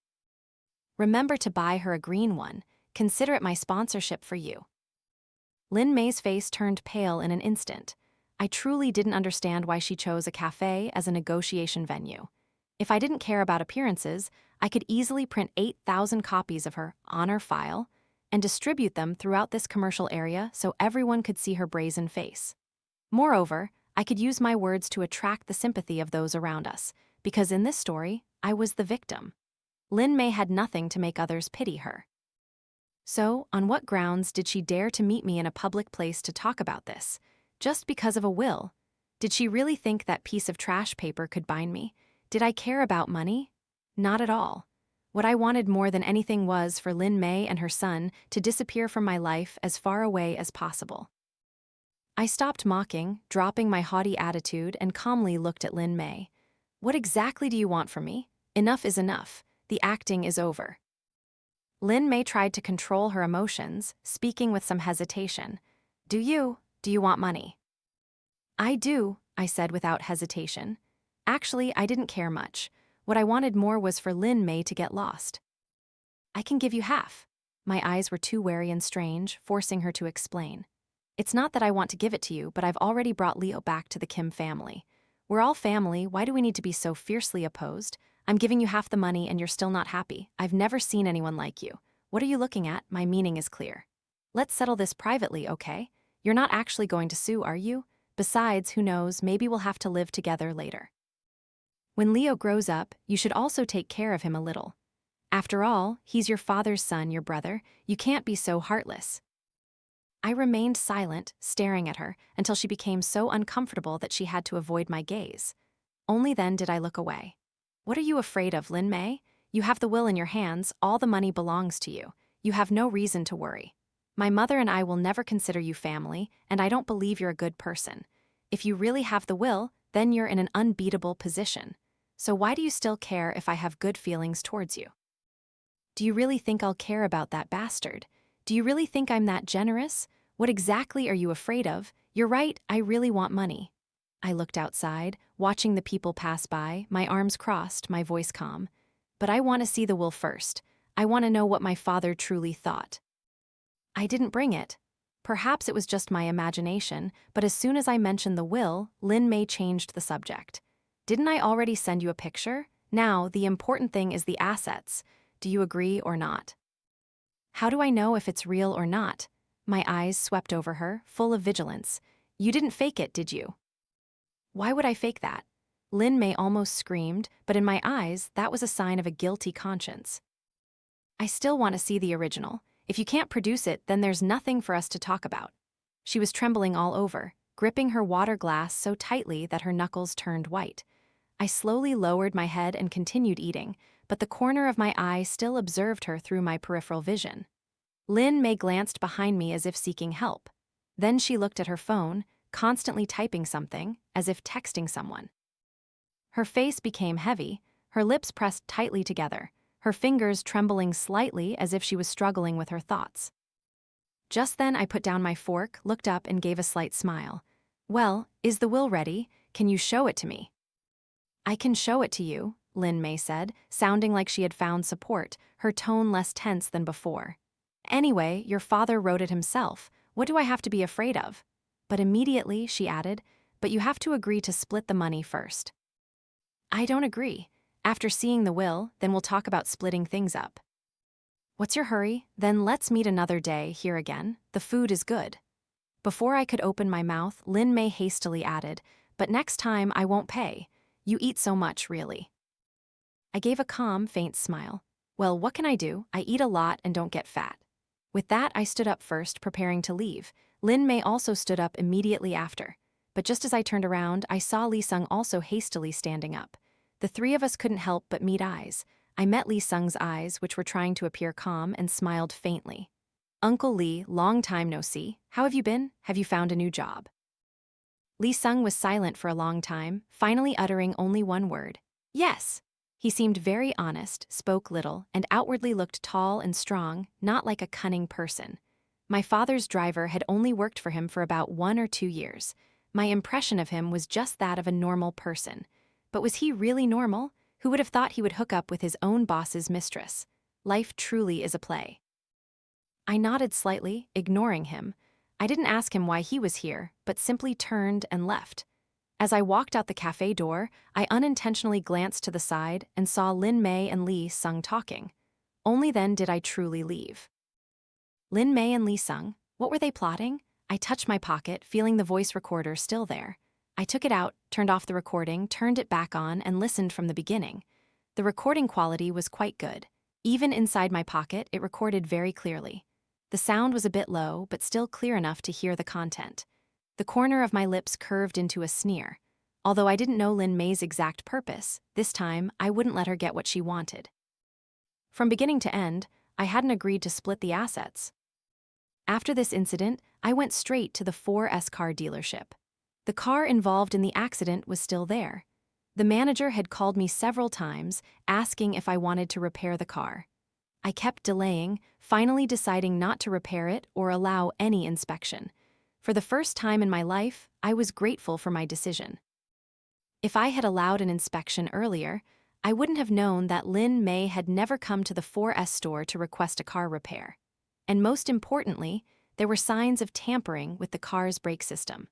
Remember to buy her a green one, consider it my sponsorship for you. Lin Mei's face turned pale in an instant. I truly didn't understand why she chose a cafe as a negotiation venue. If I didn't care about appearances, I could easily print 8,000 copies of her on her file. and distribute them throughout this commercial area so everyone could see her brazen face. Moreover, I could use my words to attract the sympathy of those around us, because in this story, I was the victim. Lin Mei had nothing to make others pity her. So, on what grounds did she dare to meet me in a public place to talk about this? Just because of a will? Did she really think that piece of trash paper could bind me? Did I care about money? Not at all. What I wanted more than anything was for Lin Mei and her son to disappear from my life as far away as possible. I stopped mocking, dropping my haughty attitude, and calmly looked at Lin Mei. What exactly do you want from me? Enough is enough. The acting is over. Lin Mei tried to control her emotions, speaking with some hesitation. Do you want money? I do, I said without hesitation. Actually, I didn't care much. What I wanted more was for Lin Mei to get lost. I can give you half. My eyes were too wary and strange, forcing her to explain. It's not that I want to give it to you, but I've already brought Leo back to the Kim family. We're all family, why do we need to be so fiercely opposed? I'm giving you half the money and you're still not happy. I've never seen anyone like you. What are you looking at? My meaning is clear. Let's settle this privately, okay? You're not actually going to sue, are you? Besides, who knows, maybe we'll have to live together later. When Leo grows up, you should also take care of him a little. After all, he's your father's son, your brother. You can't be so heartless. I remained silent, staring at her, until she became so uncomfortable that she had to avoid my gaze. Only then did I look away. What are you afraid of, Lin Mei? You have the will in your hands, all the money belongs to you. You have no reason to worry. My mother and I will never consider you family, and I don't believe you're a good person. If you really have the will, then you're in an unbeatable position. So why do you still care if I have good feelings towards you? Do you really think I'll care about that bastard? Do you really think I'm that generous? What exactly are you afraid of? You're right, I really want money. I looked outside, watching the people pass by, my arms crossed, my voice calm. But I want to see the will first. I want to know what my father truly thought. I didn't bring it. Perhaps it was just my imagination, but as soon as I mentioned the will, Lin Mei changed the subject. Didn't I already send you a picture? Now, the important thing is the assets. Do you agree or not? How do I know if it's real or not? My eyes swept over her, full of vigilance. You didn't fake it, did you? Why would I fake that? Lin Mei almost screamed, but in my eyes, that was a sign of a guilty conscience. I still want to see the original. If you can't produce it, then there's nothing for us to talk about. She was trembling all over, gripping her water glass so tightly that her knuckles turned white. I slowly lowered my head and continued eating, but the corner of my eye still observed her through my peripheral vision. Lin Mei glanced behind me as if seeking help. Then she looked at her phone, constantly typing something, as if texting someone. Her face became heavy, her lips pressed tightly together, her fingers trembling slightly as if she was struggling with her thoughts. Just then I put down my fork, looked up and gave a slight smile. Well, is the will ready? Can you show it to me? I can show it to you, Lin Mei said, sounding like she had found support, her tone less tense than before. Anyway, your father wrote it himself. What do I have to be afraid of? But immediately, she added, but you have to agree to split the money first. I don't agree. After seeing the will, then we'll talk about splitting things up. What's your hurry? Then let's meet another day here again. The food is good. Before I could open my mouth, Lin Mei hastily added, but next time I won't pay. You eat so much, really. I gave a calm, faint smile. Well, what can I do? I eat a lot and don't get fat. With that, I stood up first, preparing to leave. Lin Mei also stood up immediately after. But just as I turned around, I saw Lee Sung also hastily standing up. The three of us couldn't help but meet eyes. I met Lee Sung's eyes, which were trying to appear calm, and smiled faintly. Uncle Lee, long time no see. How have you been? Have you found a new job? Lee Sung was silent for a long time, finally uttering only one word. Yes. He seemed very honest, spoke little, and outwardly looked tall and strong, not like a cunning person. My father's driver had only worked for him for about 1 or 2 years. My impression of him was just that of a normal person. But was he really normal? Who would have thought he would hook up with his own boss's mistress? Life truly is a play. I nodded slightly, ignoring him. I didn't ask him why he was here, but simply turned and left. As I walked out the cafe door, I unintentionally glanced to the side and saw Lin Mei and Lee Sung talking. Only then did I truly leave. Lin Mei and Lee Sung, what were they plotting? I touched my pocket, feeling the voice recorder still there. I took it out, turned off the recording, turned it back on, and listened from the beginning. The recording quality was quite good. Even inside my pocket, it recorded very clearly. The sound was a bit low, but still clear enough to hear the content. The corner of my lips curved into a sneer. Although I didn't know Lin Mei's exact purpose, this time I wouldn't let her get what she wanted. From beginning to end, I hadn't agreed to split the assets. After this incident, I went straight to the 4S car dealership. The car involved in the accident was still there. The manager had called me several times, asking if I wanted to repair the car. I kept delaying, finally deciding not to repair it or allow any inspection. For the first time in my life, I was grateful for my decision. If I had allowed an inspection earlier, I wouldn't have known that Lin Mei had never come to the 4S store to request a car repair. And most importantly, there were signs of tampering with the car's brake system.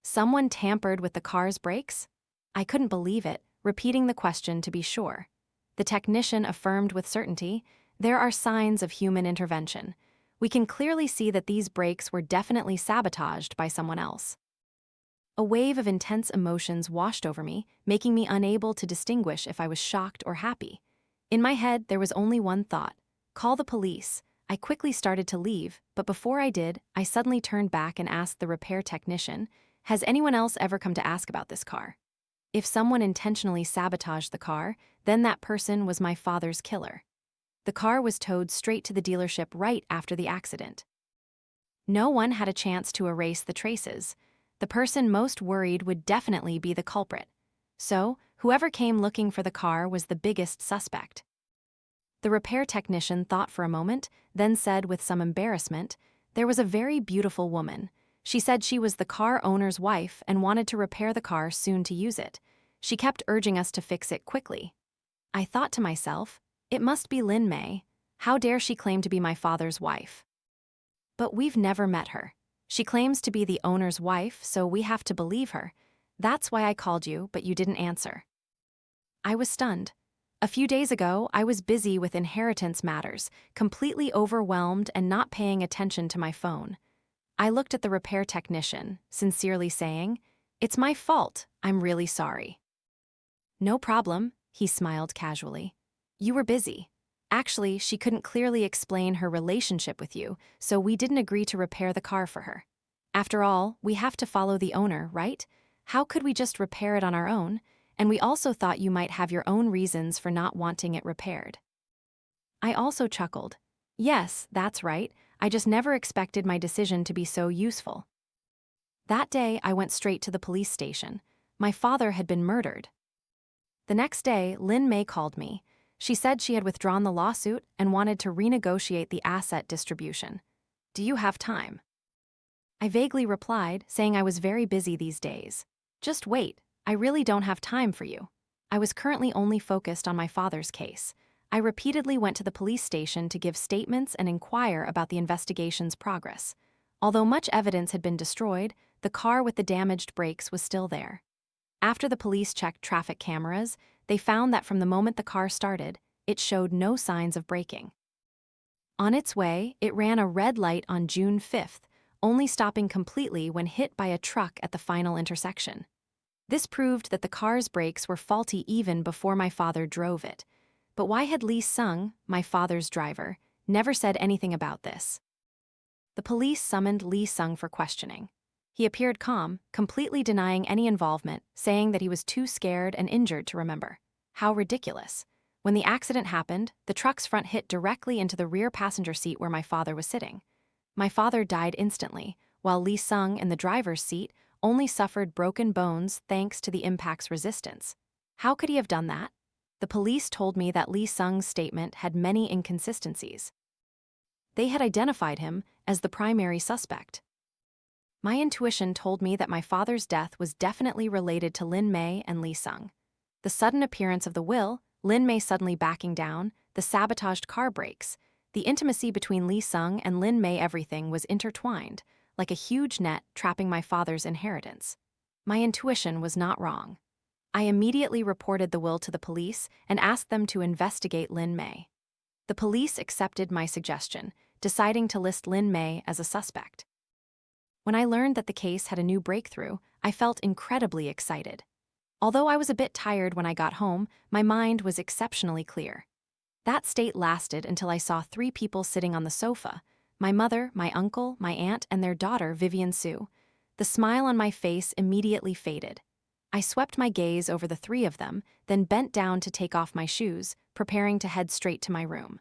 Someone tampered with the car's brakes? I couldn't believe it, repeating the question to be sure. The technician affirmed with certainty, there are signs of human intervention. We can clearly see that these brakes were definitely sabotaged by someone else. A wave of intense emotions washed over me, making me unable to distinguish if I was shocked or happy. In my head, there was only one thought: call the police. I quickly started to leave, but before I did, I suddenly turned back and asked the repair technician, has anyone else ever come to ask about this car? If someone intentionally sabotaged the car, then that person was my father's killer. The car was towed straight to the dealership right after the accident. No one had a chance to erase the traces. The person most worried would definitely be the culprit. So, whoever came looking for the car was the biggest suspect. The repair technician thought for a moment, then said with some embarrassment, there was a very beautiful woman. She said she was the car owner's wife and wanted to repair the car soon to use it. She kept urging us to fix it quickly. I thought to myself, it must be Lin Mei. How dare she claim to be my father's wife? But we've never met her. She claims to be the owner's wife, so we have to believe her. That's why I called you, but you didn't answer. I was stunned. A few days ago, I was busy with inheritance matters, completely overwhelmed and not paying attention to my phone. I looked at the repair technician, sincerely saying, it's my fault, I'm really sorry. No problem, he smiled casually. You were busy. Actually, she couldn't clearly explain her relationship with you, so we didn't agree to repair the car for her. After all, we have to follow the owner, right? How could we just repair it on our own? And we also thought you might have your own reasons for not wanting it repaired. I also chuckled. Yes, that's right. I just never expected my decision to be so useful. That day, I went straight to the police station. My father had been murdered. The next day, Lin Mei called me. She said she had withdrawn the lawsuit and wanted to renegotiate the asset distribution. Do you have time? I vaguely replied, saying I was very busy these days. Just wait, I really don't have time for you. I was currently only focused on my father's case. I repeatedly went to the police station to give statements and inquire about the investigation's progress. Although much evidence had been destroyed, the car with the damaged brakes was still there. After the police checked traffic cameras, they found that from the moment the car started, it showed no signs of braking. On its way, it ran a red light on June 5th, only stopping completely when hit by a truck at the final intersection. This proved that the car's brakes were faulty even before my father drove it. But why had Lee Sung, my father's driver, never said anything about this? The police summoned Lee Sung for questioning. He appeared calm, completely denying any involvement, saying that he was too scared and injured to remember. How ridiculous. When the accident happened, the truck's front hit directly into the rear passenger seat where my father was sitting. My father died instantly, while Lee Sung in the driver's seat only suffered broken bones thanks to the impact's resistance. How could he have done that? The police told me that Lee Sung's statement had many inconsistencies. They had identified him as the primary suspect. My intuition told me that my father's death was definitely related to Lin Mei and Lee Sung. The sudden appearance of the will, Lin Mei suddenly backing down, the sabotaged car brakes, the intimacy between Lee Sung and Lin Mei, everything was intertwined, like a huge net trapping my father's inheritance. My intuition was not wrong. I immediately reported the will to the police and asked them to investigate Lin Mei. The police accepted my suggestion, deciding to list Lin Mei as a suspect. When I learned that the case had a new breakthrough, I felt incredibly excited. Although I was a bit tired when I got home, my mind was exceptionally clear. That state lasted until I saw 3 people sitting on the sofa: my mother, my uncle, my aunt, and their daughter, Vivian Sue. The smile on my face immediately faded. I swept my gaze over the 3 of them, then bent down to take off my shoes, preparing to head straight to my room.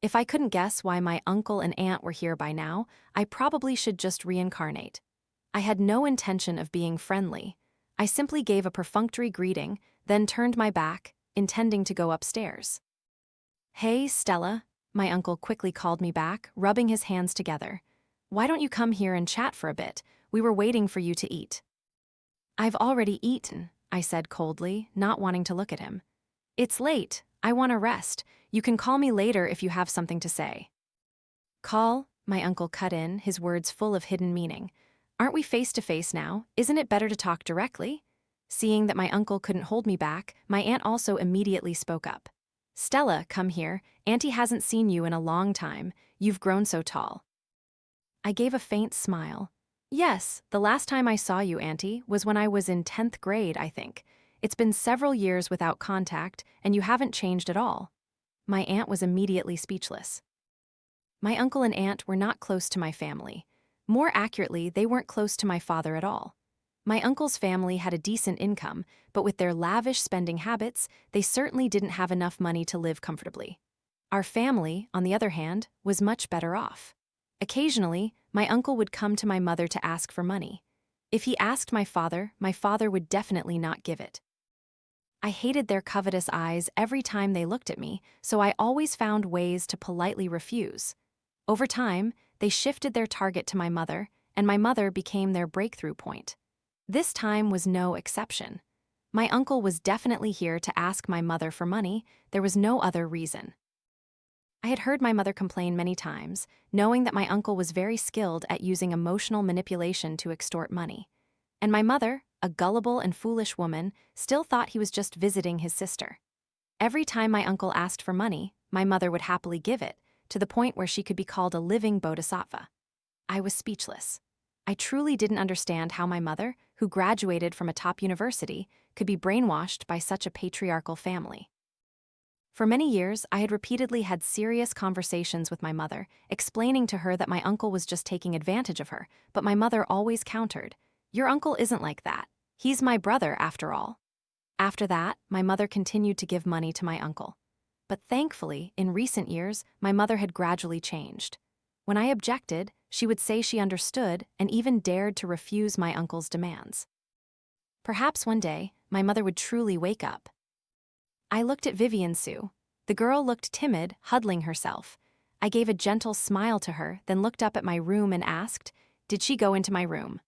If I couldn't guess why my uncle and aunt were here by now, I probably should just reincarnate. I had no intention of being friendly. I simply gave a perfunctory greeting, then turned my back, intending to go upstairs. "Hey, Stella," my uncle quickly called me back, rubbing his hands together. "Why don't you come here and chat for a bit? We were waiting for you to eat." "I've already eaten," I said coldly, not wanting to look at him. "It's late. I want to rest. You can call me later if you have something to say." "Call?" my uncle cut in, his words full of hidden meaning. "Aren't we face to face now? Isn't it better to talk directly?" Seeing that my uncle couldn't hold me back, my aunt also immediately spoke up. "Stella, come here. Auntie hasn't seen you in a long time. You've grown so tall." I gave a faint smile. "Yes, the last time I saw you, Auntie, was when I was in 10th grade, I think. It's been several years without contact, and you haven't changed at all." My aunt was immediately speechless. My uncle and aunt were not close to my family. More accurately, they weren't close to my father at all. My uncle's family had a decent income, but with their lavish spending habits, they certainly didn't have enough money to live comfortably. Our family, on the other hand, was much better off. Occasionally, my uncle would come to my mother to ask for money. If he asked my father would definitely not give it. I hated their covetous eyes every time they looked at me, so I always found ways to politely refuse. Over time, they shifted their target to my mother, and my mother became their breakthrough point. This time was no exception. My uncle was definitely here to ask my mother for money. There was no other reason. I had heard my mother complain many times, knowing that my uncle was very skilled at using emotional manipulation to extort money. And my mother, a gullible and foolish woman, still thought he was just visiting his sister. Every time my uncle asked for money, my mother would happily give it, to the point where she could be called a living bodhisattva. I was speechless. I truly didn't understand how my mother, who graduated from a top university, could be brainwashed by such a patriarchal family. For many years, I had repeatedly had serious conversations with my mother, explaining to her that my uncle was just taking advantage of her, but my mother always countered, "Your uncle isn't like that. He's my brother, after all." After that, my mother continued to give money to my uncle. But thankfully, in recent years, my mother had gradually changed. When I objected, she would say she understood and even dared to refuse my uncle's demands. Perhaps one day, my mother would truly wake up. I looked at Vivian Sue. The girl looked timid, huddling herself. I gave a gentle smile to her, then looked up at my room and asked, "Did she go into my room?"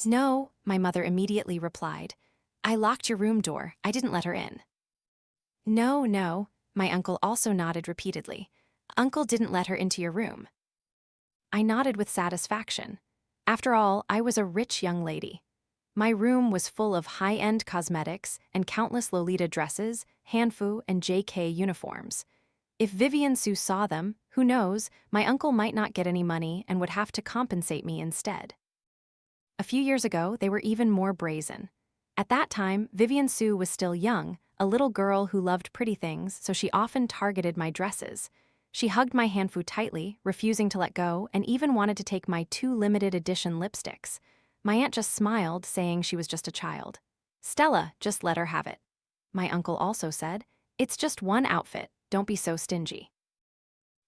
"No," my mother immediately replied. "I locked your room door. I didn't let her in." No, my uncle also nodded repeatedly. "Uncle didn't let her into your room." I nodded with satisfaction. After all, I was a rich young lady. My room was full of high-end cosmetics and countless Lolita dresses, Hanfu, and JK uniforms. If Vivian Sue saw them, who knows, my uncle might not get any money and would have to compensate me instead. A few years ago, they were even more brazen. At that time, Vivian Sue was still young, a little girl who loved pretty things, so she often targeted my dresses. She hugged my Hanfu tightly, refusing to let go, and even wanted to take my 2 limited edition lipsticks. My aunt just smiled, saying she was just a child. "Stella, just let her have it." My uncle also said, "It's just one outfit, don't be so stingy."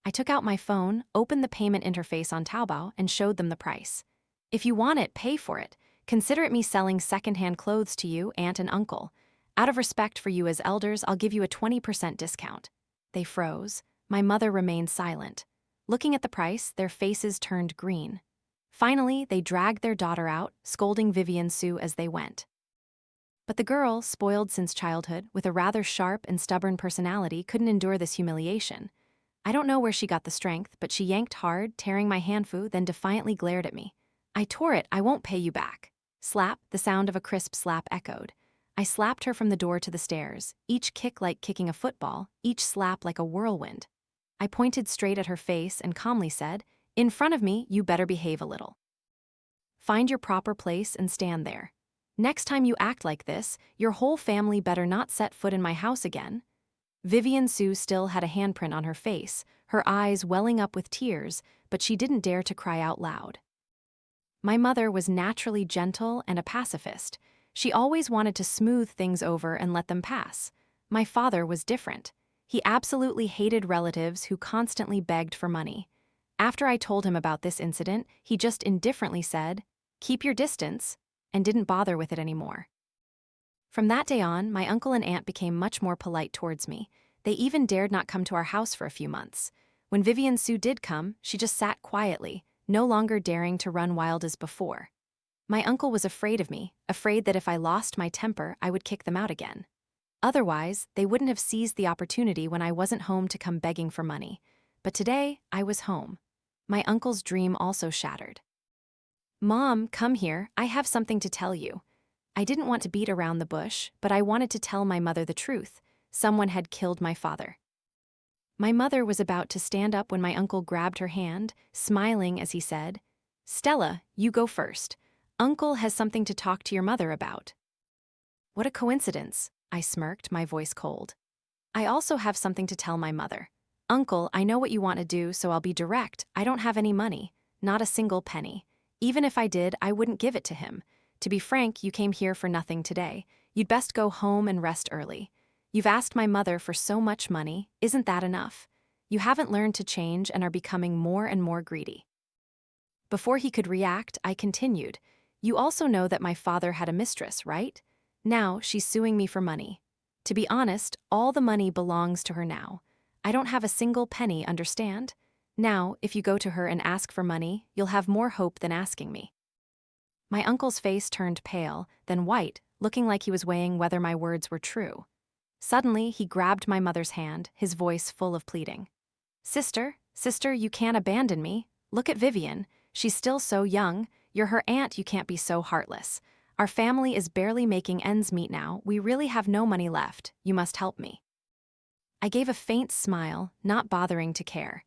I took out my phone, opened the payment interface on Taobao, and showed them the price. "If you want it, pay for it. Consider it me selling secondhand clothes to you, aunt and uncle. Out of respect for you as elders, I'll give you a 20% discount." They froze. My mother remained silent. Looking at the price, their faces turned green. Finally, they dragged their daughter out, scolding Vivian Sue as they went. But the girl, spoiled since childhood, with a rather sharp and stubborn personality, couldn't endure this humiliation. I don't know where she got the strength, but she yanked hard, tearing my Hanfu, then defiantly glared at me. "I tore it, I won't pay you back." Slap, the sound of a crisp slap echoed. I slapped her from the door to the stairs, each kick like kicking a football, each slap like a whirlwind. I pointed straight at her face and calmly said, "In front of me, you better behave a little. Find your proper place and stand there. Next time you act like this, your whole family better not set foot in my house again." Vivian Sue still had a handprint on her face, her eyes welling up with tears, but she didn't dare to cry out loud. My mother was naturally gentle and a pacifist. She always wanted to smooth things over and let them pass. My father was different. He absolutely hated relatives who constantly begged for money. After I told him about this incident, he just indifferently said, "Keep your distance," and didn't bother with it anymore. From that day on, my uncle and aunt became much more polite towards me. They even dared not come to our house for a few months. When Vivian Sue did come, she just sat quietly, no longer daring to run wild as before. My uncle was afraid of me, afraid that if I lost my temper, I would kick them out again. Otherwise, they wouldn't have seized the opportunity when I wasn't home to come begging for money. But today, I was home. My uncle's dream also shattered. "Mom, come here, I have something to tell you." I didn't want to beat around the bush, but I wanted to tell my mother the truth. Someone had killed my father. My mother was about to stand up when my uncle grabbed her hand, smiling as he said, "Stella, you go first. Uncle has something to talk to your mother about." What a coincidence, I smirked, my voice cold. I also have something to tell my mother. "Uncle, I know what you want to do, so I'll be direct. I don't have any money, not a single penny. Even if I did, I wouldn't give it to him. To be frank, you came here for nothing today. You'd best go home and rest early. You've asked my mother for so much money, isn't that enough? You haven't learned to change and are becoming more and more greedy." Before he could react, I continued, "You also know that my father had a mistress, right? Now she's suing me for money. To be honest, all the money belongs to her now. I don't have a single penny, understand? Now, if you go to her and ask for money, you'll have more hope than asking me." My uncle's face turned pale, then white, looking like he was weighing whether my words were true. Suddenly, he grabbed my mother's hand, his voice full of pleading. Sister, you can't abandon me. Look at Vivian. She's still so young. You're her aunt, you can't be so heartless. Our family is barely making ends meet now. We really have no money left. You must help me." I gave a faint smile, not bothering to care.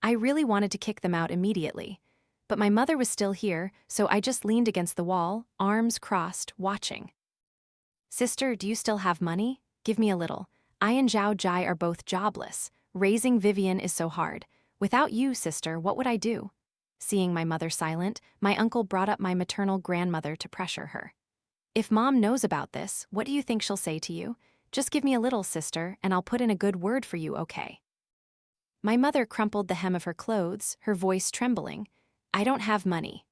I really wanted to kick them out immediately. But my mother was still here, so I just leaned against the wall, arms crossed, watching. "Sister, do you still have money? Give me a little. I and Zhao Jai are both jobless. Raising Vivian is so hard. Without you, sister, what would I do?" Seeing my mother silent, my uncle brought up my maternal grandmother to pressure her. "If Mom knows about this, what do you think she'll say to you? Just give me a little, sister, and I'll put in a good word for you, okay?" My mother crumpled the hem of her clothes, her voice trembling. "I don't have money."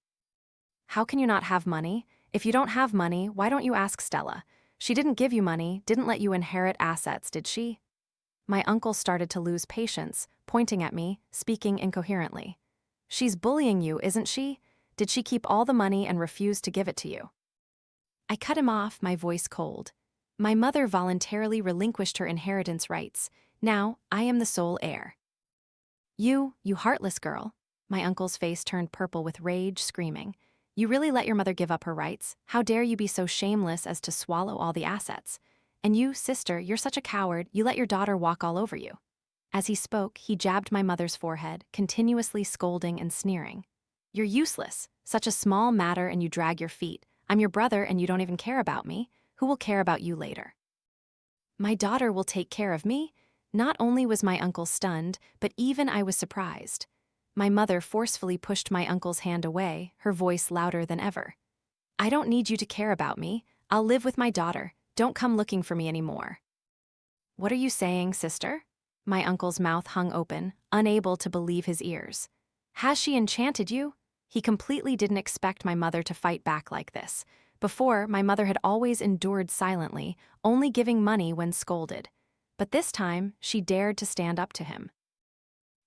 "How can you not have money? If you don't have money, why don't you ask Stella? She didn't give you money, didn't let you inherit assets, did she?" My uncle started to lose patience, pointing at me, speaking incoherently. "She's bullying you, isn't she? Did she keep all the money and refuse to give it to you?" I cut him off, my voice cold. My mother voluntarily relinquished her inheritance rights. Now, I am the sole heir. You heartless girl." My uncle's face turned purple with rage, screaming. "You really let your mother give up her rights? How dare you be so shameless as to swallow all the assets? And you, sister, you're such a coward, you let your daughter walk all over you." As he spoke, he jabbed my mother's forehead, continuously scolding and sneering. "You're useless. Such a small matter and you drag your feet. I'm your brother and you don't even care about me. Who will care about you later?" "My daughter will take care of me?" Not only was my uncle stunned, but even I was surprised. My mother forcefully pushed my uncle's hand away, her voice louder than ever. "I don't need you to care about me. I'll live with my daughter. Don't come looking for me anymore." "What are you saying, sister?" My uncle's mouth hung open, unable to believe his ears. "Has she enchanted you?" He completely didn't expect my mother to fight back like this. Before, my mother had always endured silently, only giving money when scolded. But this time, she dared to stand up to him.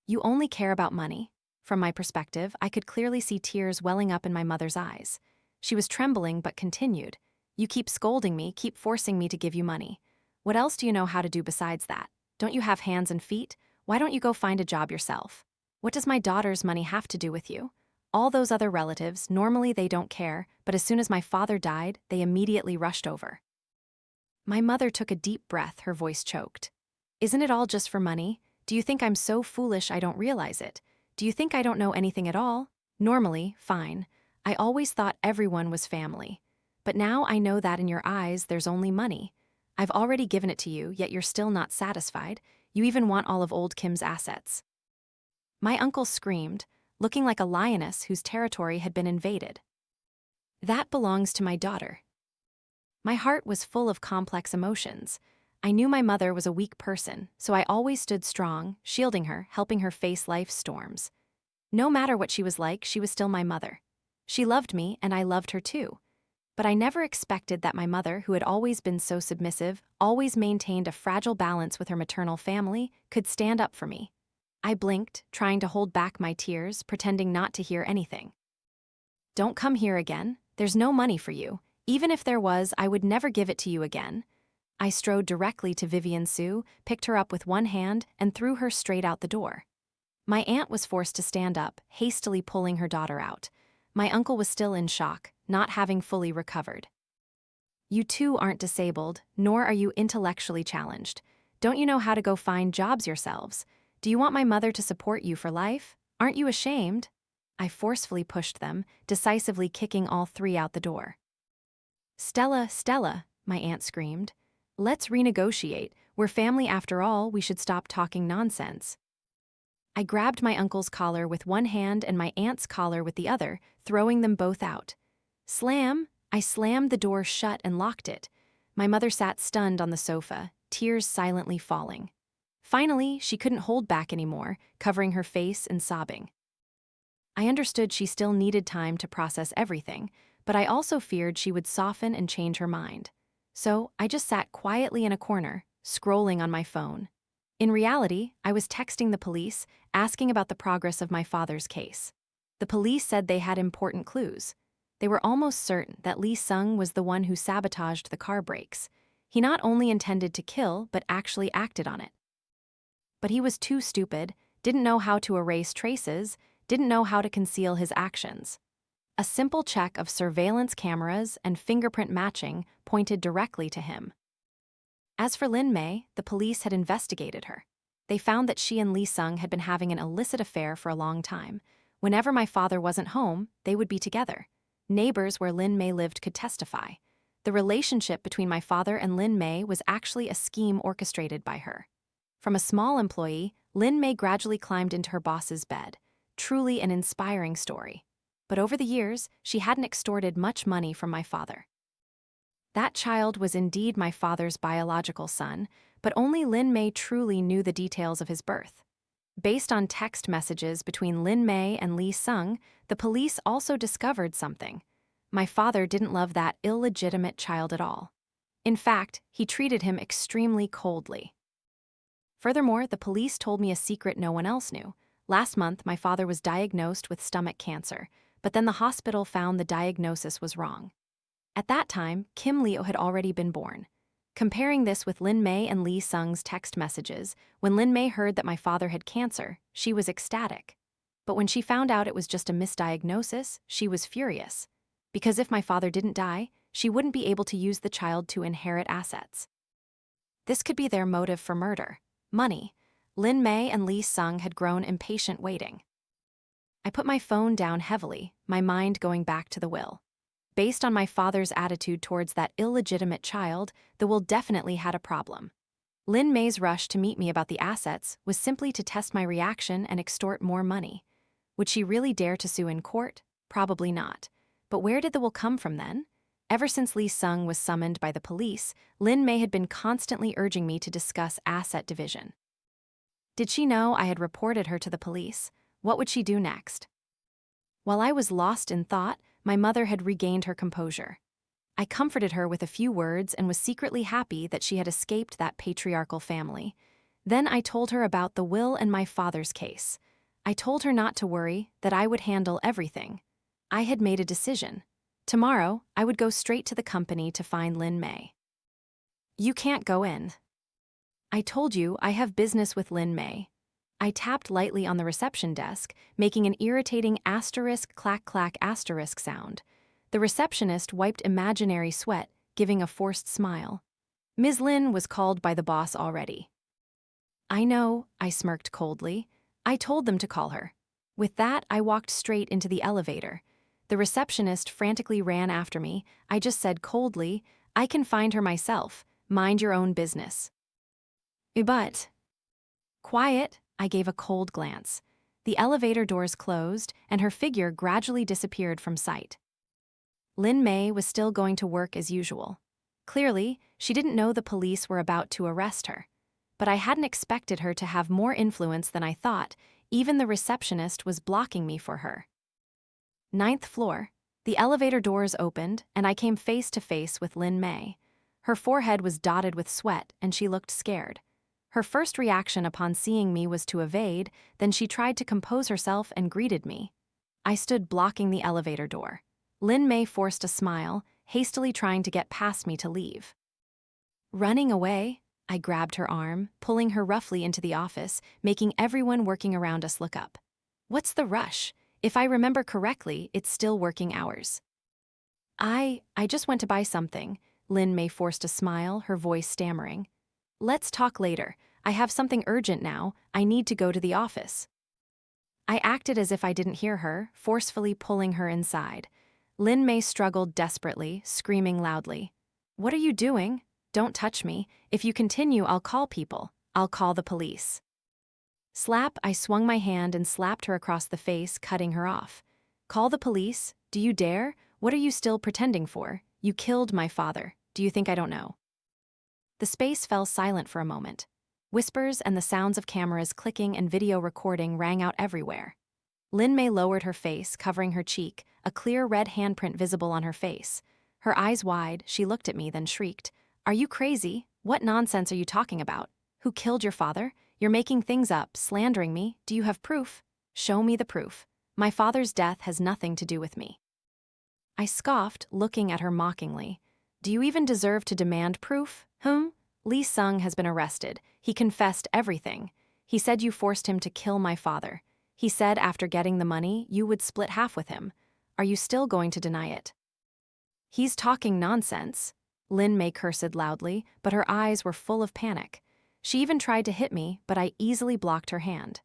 "You only care about money." From my perspective, I could clearly see tears welling up in my mother's eyes. She was trembling but continued. "You keep scolding me, keep forcing me to give you money. What else do you know how to do besides that? Don't you have hands and feet? Why don't you go find a job yourself? What does my daughter's money have to do with you? All those other relatives, normally they don't care, but as soon as my father died, they immediately rushed over." My mother took a deep breath, her voice choked. "Isn't it all just for money? Do you think I'm so foolish I don't realize it? Do you think I don't know anything at all? Normally, fine. I always thought everyone was family. But now I know that in your eyes there's only money. I've already given it to you, yet you're still not satisfied. You even want all of old Kim's assets. My uncle screamed, looking like a lioness whose territory had been invaded. That belongs to my daughter. My heart was full of complex emotions. I knew my mother was a weak person, so I always stood strong, shielding her, helping her face life's storms. No matter what she was like, she was still my mother. She loved me, and I loved her too. But I never expected that my mother, who had always been so submissive, always maintained a fragile balance with her maternal family, could stand up for me. I blinked, trying to hold back my tears, pretending not to hear anything. Don't come here again. There's no money for you. Even if there was, I would never give it to you again. I strode directly to Vivian Sue, picked her up with one hand, and threw her straight out the door. My aunt was forced to stand up, hastily pulling her daughter out. My uncle was still in shock, not having fully recovered. You too aren't disabled, nor are you intellectually challenged. Don't you know how to go find jobs yourselves? Do you want my mother to support you for life? Aren't you ashamed? I forcefully pushed them, decisively kicking all three out the door. Stella, Stella, my aunt screamed. Let's renegotiate. We're family after all, we should stop talking nonsense. I grabbed my uncle's collar with one hand and my aunt's collar with the other, throwing them both out. Slam! I slammed the door shut and locked it. My mother sat stunned on the sofa, tears silently falling. Finally, she couldn't hold back anymore, covering her face and sobbing. I understood she still needed time to process everything, but I also feared she would soften and change her mind. So I just sat quietly in a corner, scrolling on my phone. In reality, I was texting the police, asking about the progress of my father's case. The police said they had important clues. They were almost certain that Lee Sung was the one who sabotaged the car brakes. He not only intended to kill, but actually acted on it. But he was too stupid, didn't know how to erase traces, didn't know how to conceal his actions. A simple check of surveillance cameras and fingerprint matching pointed directly to him. As for Lin Mei, the police had investigated her. They found that she and Lee Sung had been having an illicit affair for a long time. Whenever my father wasn't home, they would be together. Neighbors where Lin Mei lived could testify. The relationship between my father and Lin Mei was actually a scheme orchestrated by her. From a small employee, Lin Mei gradually climbed into her boss's bed. Truly an inspiring story. But over the years, she hadn't extorted much money from my father. That child was indeed my father's biological son, but only Lin Mei truly knew the details of his birth. Based on text messages between Lin Mei and Lee Sung, the police also discovered something. My father didn't love that illegitimate child at all. In fact, he treated him extremely coldly. Furthermore, the police told me a secret no one else knew. Last month, my father was diagnosed with stomach cancer, but then the hospital found the diagnosis was wrong. At that time, Kim Leo had already been born. Comparing this with Lin Mei and Lee Sung's text messages, when Lin Mei heard that my father had cancer, she was ecstatic. But when she found out it was just a misdiagnosis, she was furious. Because if my father didn't die, she wouldn't be able to use the child to inherit assets. This could be their motive for murder. Money. Lin Mei and Lee Sung had grown impatient waiting. I put my phone down heavily, my mind going back to the will. Based on my father's attitude towards that illegitimate child, the will definitely had a problem. Lin Mei's rush to meet me about the assets was simply to test my reaction and extort more money. Would she really dare to sue in court? Probably not. But where did the will come from then? Ever since Lee Sung was summoned by the police, Lin Mei had been constantly urging me to discuss asset division. Did she know I had reported her to the police? What would she do next? While I was lost in thought, my mother had regained her composure. I comforted her with a few words and was secretly happy that she had escaped that patriarchal family. Then I told her about the will and my father's case. I told her not to worry, that I would handle everything. I had made a decision. Tomorrow, I would go straight to the company to find Lin Mei. You can't go in. I told you I have business with Lin Mei. I tapped lightly on the reception desk, making an irritating asterisk clack clack asterisk sound. The receptionist wiped imaginary sweat, giving a forced smile. Ms. Lin was called by the boss already. I know, I smirked coldly. I told them to call her. With that, I walked straight into the elevator. The receptionist frantically ran after me. I just said coldly, I can find her myself. Mind your own business. But. Quiet, I gave a cold glance. The elevator doors closed, and her figure gradually disappeared from sight. Lin Mei was still going to work as usual. Clearly, she didn't know the police were about to arrest her. But I hadn't expected her to have more influence than I thought. Even the receptionist was blocking me for her. 9th floor. The elevator doors opened, and I came face to face with Lin Mei. Her forehead was dotted with sweat, and she looked scared. Her first reaction upon seeing me was to evade, then she tried to compose herself and greeted me. I stood blocking the elevator door. Lin Mei forced a smile, hastily trying to get past me to leave. Running away, I grabbed her arm, pulling her roughly into the office, making everyone working around us look up. What's the rush? If I remember correctly, it's still working hours. I just went to buy something. Lin Mei forced a smile, her voice stammering. Let's talk later. I have something urgent now. I need to go to the office. I acted as if I didn't hear her, forcefully pulling her inside. Lin Mei struggled desperately, screaming loudly. What are you doing? Don't touch me. If you continue, I'll call people. I'll call the police. Slap, I swung my hand and slapped her across the face, cutting her off. Call the police? Do you dare? What are you still pretending for? You killed my father. Do you think I don't know? The space fell silent for a moment. Whispers and the sounds of cameras clicking and video recording rang out everywhere. Lin Mei lowered her face, covering her cheek, a clear red handprint visible on her face. Her eyes wide, she looked at me, then shrieked. Are you crazy? What nonsense are you talking about? Who killed your father? You're making things up, slandering me. Do you have proof? Show me the proof. My father's death has nothing to do with me. I scoffed, looking at her mockingly. Do you even deserve to demand proof? Lee Sung has been arrested. He confessed everything. He said you forced him to kill my father. He said after getting the money, you would split half with him. Are you still going to deny it? He's talking nonsense. Lin Mei cursed loudly, but her eyes were full of panic. She even tried to hit me, but I easily blocked her hand.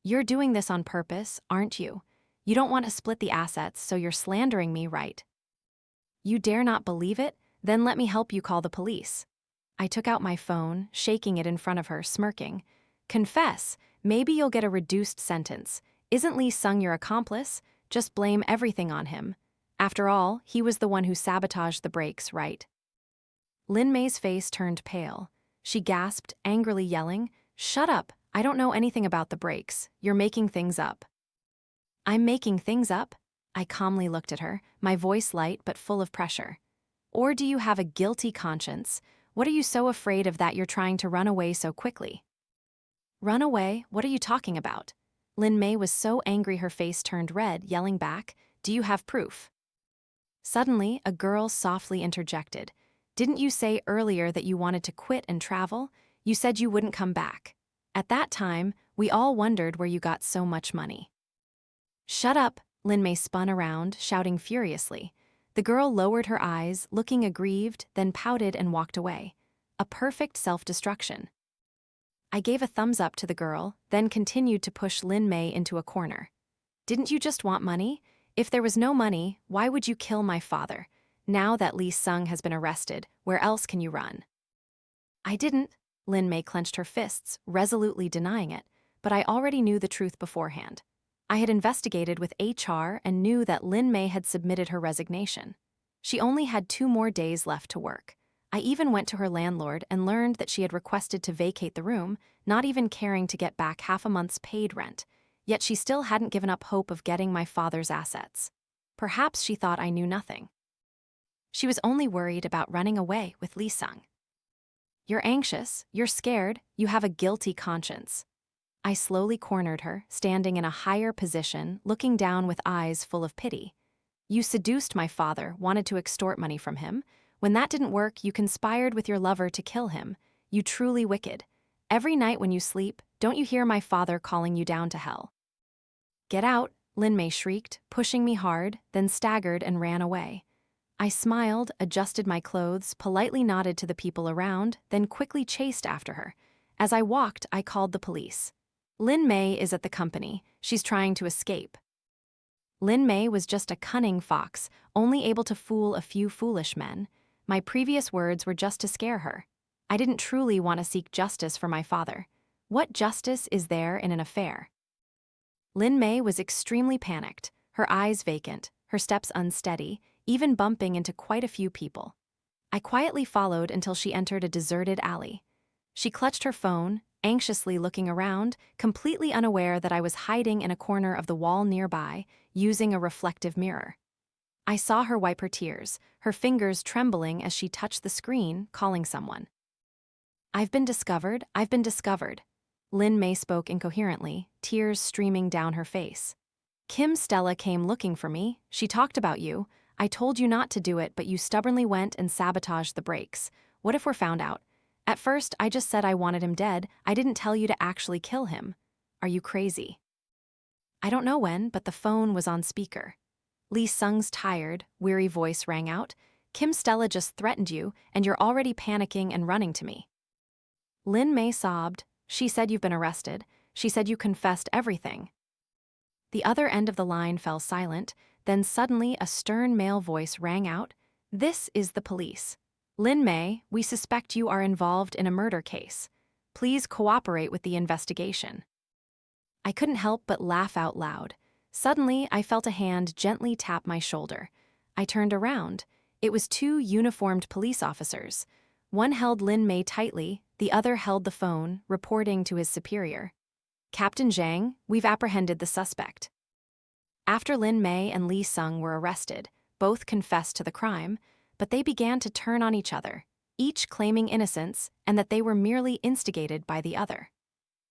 You're doing this on purpose, aren't you? You don't want to split the assets, so you're slandering me, right? You dare not believe it? Then let me help you call the police. I took out my phone, shaking it in front of her, smirking. Confess. Maybe you'll get a reduced sentence. Isn't Lee Sung your accomplice? Just blame everything on him. After all, he was the one who sabotaged the brakes, right? Lin Mei's face turned pale. She gasped, angrily yelling, Shut up! I don't know anything about the brakes. You're making things up. I'm making things up? I calmly looked at her, my voice light but full of pressure. Or do you have a guilty conscience? What are you so afraid of that you're trying to run away so quickly? Run away? What are you talking about? Lin Mei was so angry her face turned red, yelling back, Do you have proof? Suddenly, a girl softly interjected. Didn't you say earlier that you wanted to quit and travel? You said you wouldn't come back. At that time, we all wondered where you got so much money. Shut up, Lin Mei spun around, shouting furiously. The girl lowered her eyes, looking aggrieved, then pouted and walked away. A perfect self-destruction. I gave a thumbs up to the girl, then continued to push Lin Mei into a corner. Didn't you just want money? If there was no money, why would you kill my father? Now that Lee Sung has been arrested, where else can you run? I didn't. Lin Mei clenched her fists, resolutely denying it, but I already knew the truth beforehand. I had investigated with HR and knew that Lin Mei had submitted her resignation. She only had 2 more days left to work. I even went to her landlord and learned that she had requested to vacate the room, not even caring to get back half a month's paid rent. Yet she still hadn't given up hope of getting my father's assets. Perhaps she thought I knew nothing. She was only worried about running away with Lee Sung. You're anxious, you're scared, you have a guilty conscience. I slowly cornered her, standing in a higher position, looking down with eyes full of pity. You seduced my father, wanted to extort money from him. When that didn't work, you conspired with your lover to kill him. You truly wicked. Every night when you sleep, don't you hear my father calling you down to hell? Get out, Lin Mei shrieked, pushing me hard, then staggered and ran away. I smiled, adjusted my clothes, politely nodded to the people around, then quickly chased after her. As I walked, I called the police. Lin Mei is at the company. She's trying to escape. Lin Mei was just a cunning fox, only able to fool a few foolish men. My previous words were just to scare her. I didn't truly want to seek justice for my father. What justice is there in an affair? Lin Mei was extremely panicked, her eyes vacant, her steps unsteady, even bumping into quite a few people. I quietly followed until she entered a deserted alley. She clutched her phone, anxiously looking around, completely unaware that I was hiding in a corner of the wall nearby, using a reflective mirror. I saw her wipe her tears, her fingers trembling as she touched the screen, calling someone. I've been discovered. Lin Mei spoke incoherently, tears streaming down her face. Kim Stella came looking for me. She talked about you. I told you not to do it, but you stubbornly went and sabotaged the brakes. What if we're found out? At first, I just said I wanted him dead. I didn't tell you to actually kill him. Are you crazy? I don't know when, but the phone was on speaker. Lee Sung's tired, weary voice rang out. Kim Stella just threatened you, and you're already panicking and running to me. Lin Mei sobbed. She said you've been arrested. She said you confessed everything. The other end of the line fell silent, then suddenly a stern male voice rang out. This is the police. Lin Mei, we suspect you are involved in a murder case. Please cooperate with the investigation. I couldn't help but laugh out loud. Suddenly, I felt a hand gently tap my shoulder. I turned around. It was two uniformed police officers. One held Lin Mei tightly, the other held the phone, reporting to his superior. Captain Zhang, we've apprehended the suspect. After Lin Mei and Lee Sung were arrested, both confessed to the crime, but they began to turn on each other, each claiming innocence and that they were merely instigated by the other.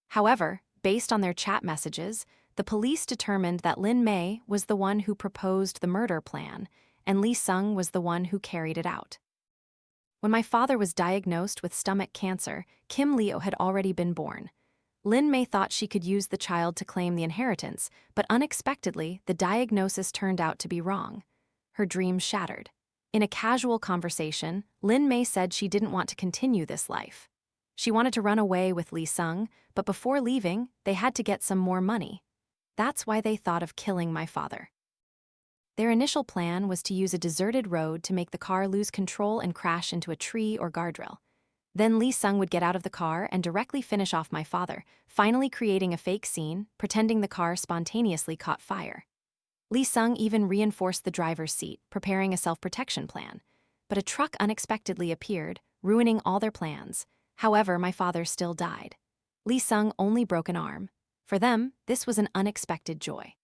However, based on their chat messages, the police determined that Lin Mei was the one who proposed the murder plan, and Lee Sung was the one who carried it out. When my father was diagnosed with stomach cancer, Kim Leo had already been born. Lin Mei thought she could use the child to claim the inheritance, but unexpectedly, the diagnosis turned out to be wrong. Her dreams shattered. In a casual conversation, Lin Mei said she didn't want to continue this life. She wanted to run away with Lee Sung, but before leaving, they had to get some more money. That's why they thought of killing my father. Their initial plan was to use a deserted road to make the car lose control and crash into a tree or guardrail. Then Lee Sung would get out of the car and directly finish off my father, finally creating a fake scene, pretending the car spontaneously caught fire. Lee Sung even reinforced the driver's seat, preparing a self-protection plan. But a truck unexpectedly appeared, ruining all their plans. However, my father still died. Lee Sung only broke an arm. For them, this was an unexpected joy.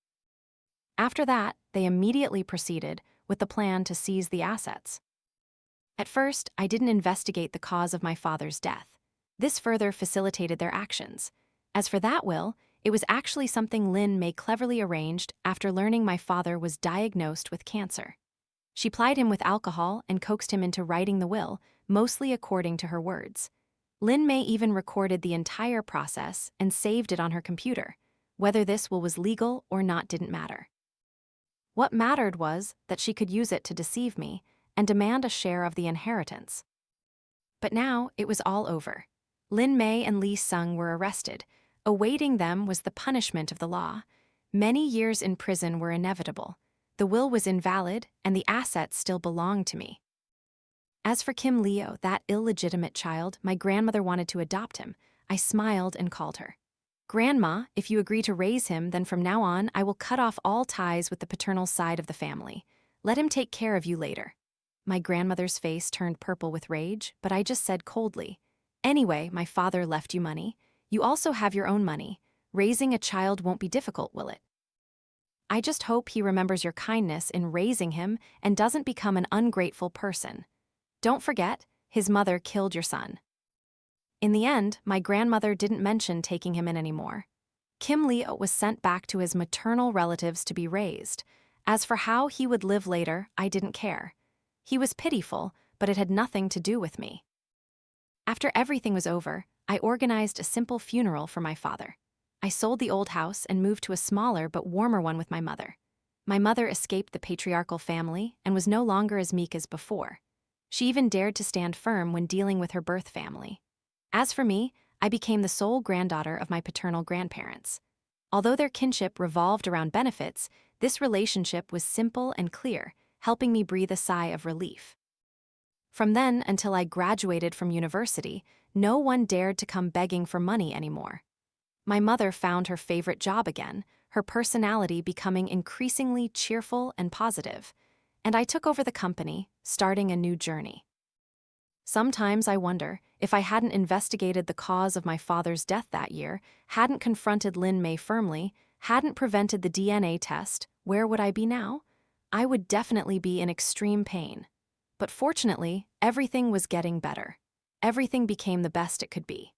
After that, they immediately proceeded with the plan to seize the assets. At first, I didn't investigate the cause of my father's death. This further facilitated their actions. As for that will, it was actually something Lin Mei cleverly arranged after learning my father was diagnosed with cancer. She plied him with alcohol and coaxed him into writing the will, mostly according to her words. Lin Mei even recorded the entire process and saved it on her computer. Whether this will was legal or not didn't matter. What mattered was that she could use it to deceive me and demand a share of the inheritance. But now it was all over. Lin Mei and Lee Sung were arrested. Awaiting them was the punishment of the law. Many years in prison were inevitable. The will was invalid, and the assets still belonged to me. As for Kim Leo, that illegitimate child, my grandmother wanted to adopt him. I smiled and called her. Grandma, if you agree to raise him, then from now on, I will cut off all ties with the paternal side of the family. Let him take care of you later. My grandmother's face turned purple with rage, but I just said coldly, anyway, my father left you money. You also have your own money. Raising a child won't be difficult, will it? I just hope he remembers your kindness in raising him and doesn't become an ungrateful person. Don't forget, his mother killed your son. In the end, my grandmother didn't mention taking him in anymore. Kim Leo was sent back to his maternal relatives to be raised. As for how he would live later, I didn't care. He was pitiful, but it had nothing to do with me. After everything was over, I organized a simple funeral for my father. I sold the old house and moved to a smaller but warmer one with my mother. My mother escaped the patriarchal family and was no longer as meek as before. She even dared to stand firm when dealing with her birth family. As for me, I became the sole granddaughter of my paternal grandparents. Although their kinship revolved around benefits, this relationship was simple and clear, helping me breathe a sigh of relief. From then until I graduated from university, no one dared to come begging for money anymore. My mother found her favorite job again, her personality becoming increasingly cheerful and positive, and I took over the company, starting a new journey. Sometimes I wonder if I hadn't investigated the cause of my father's death that year, hadn't confronted Lynn May firmly, hadn't prevented the DNA test, where would I be now? I would definitely be in extreme pain. But fortunately, everything was getting better. Everything became the best it could be.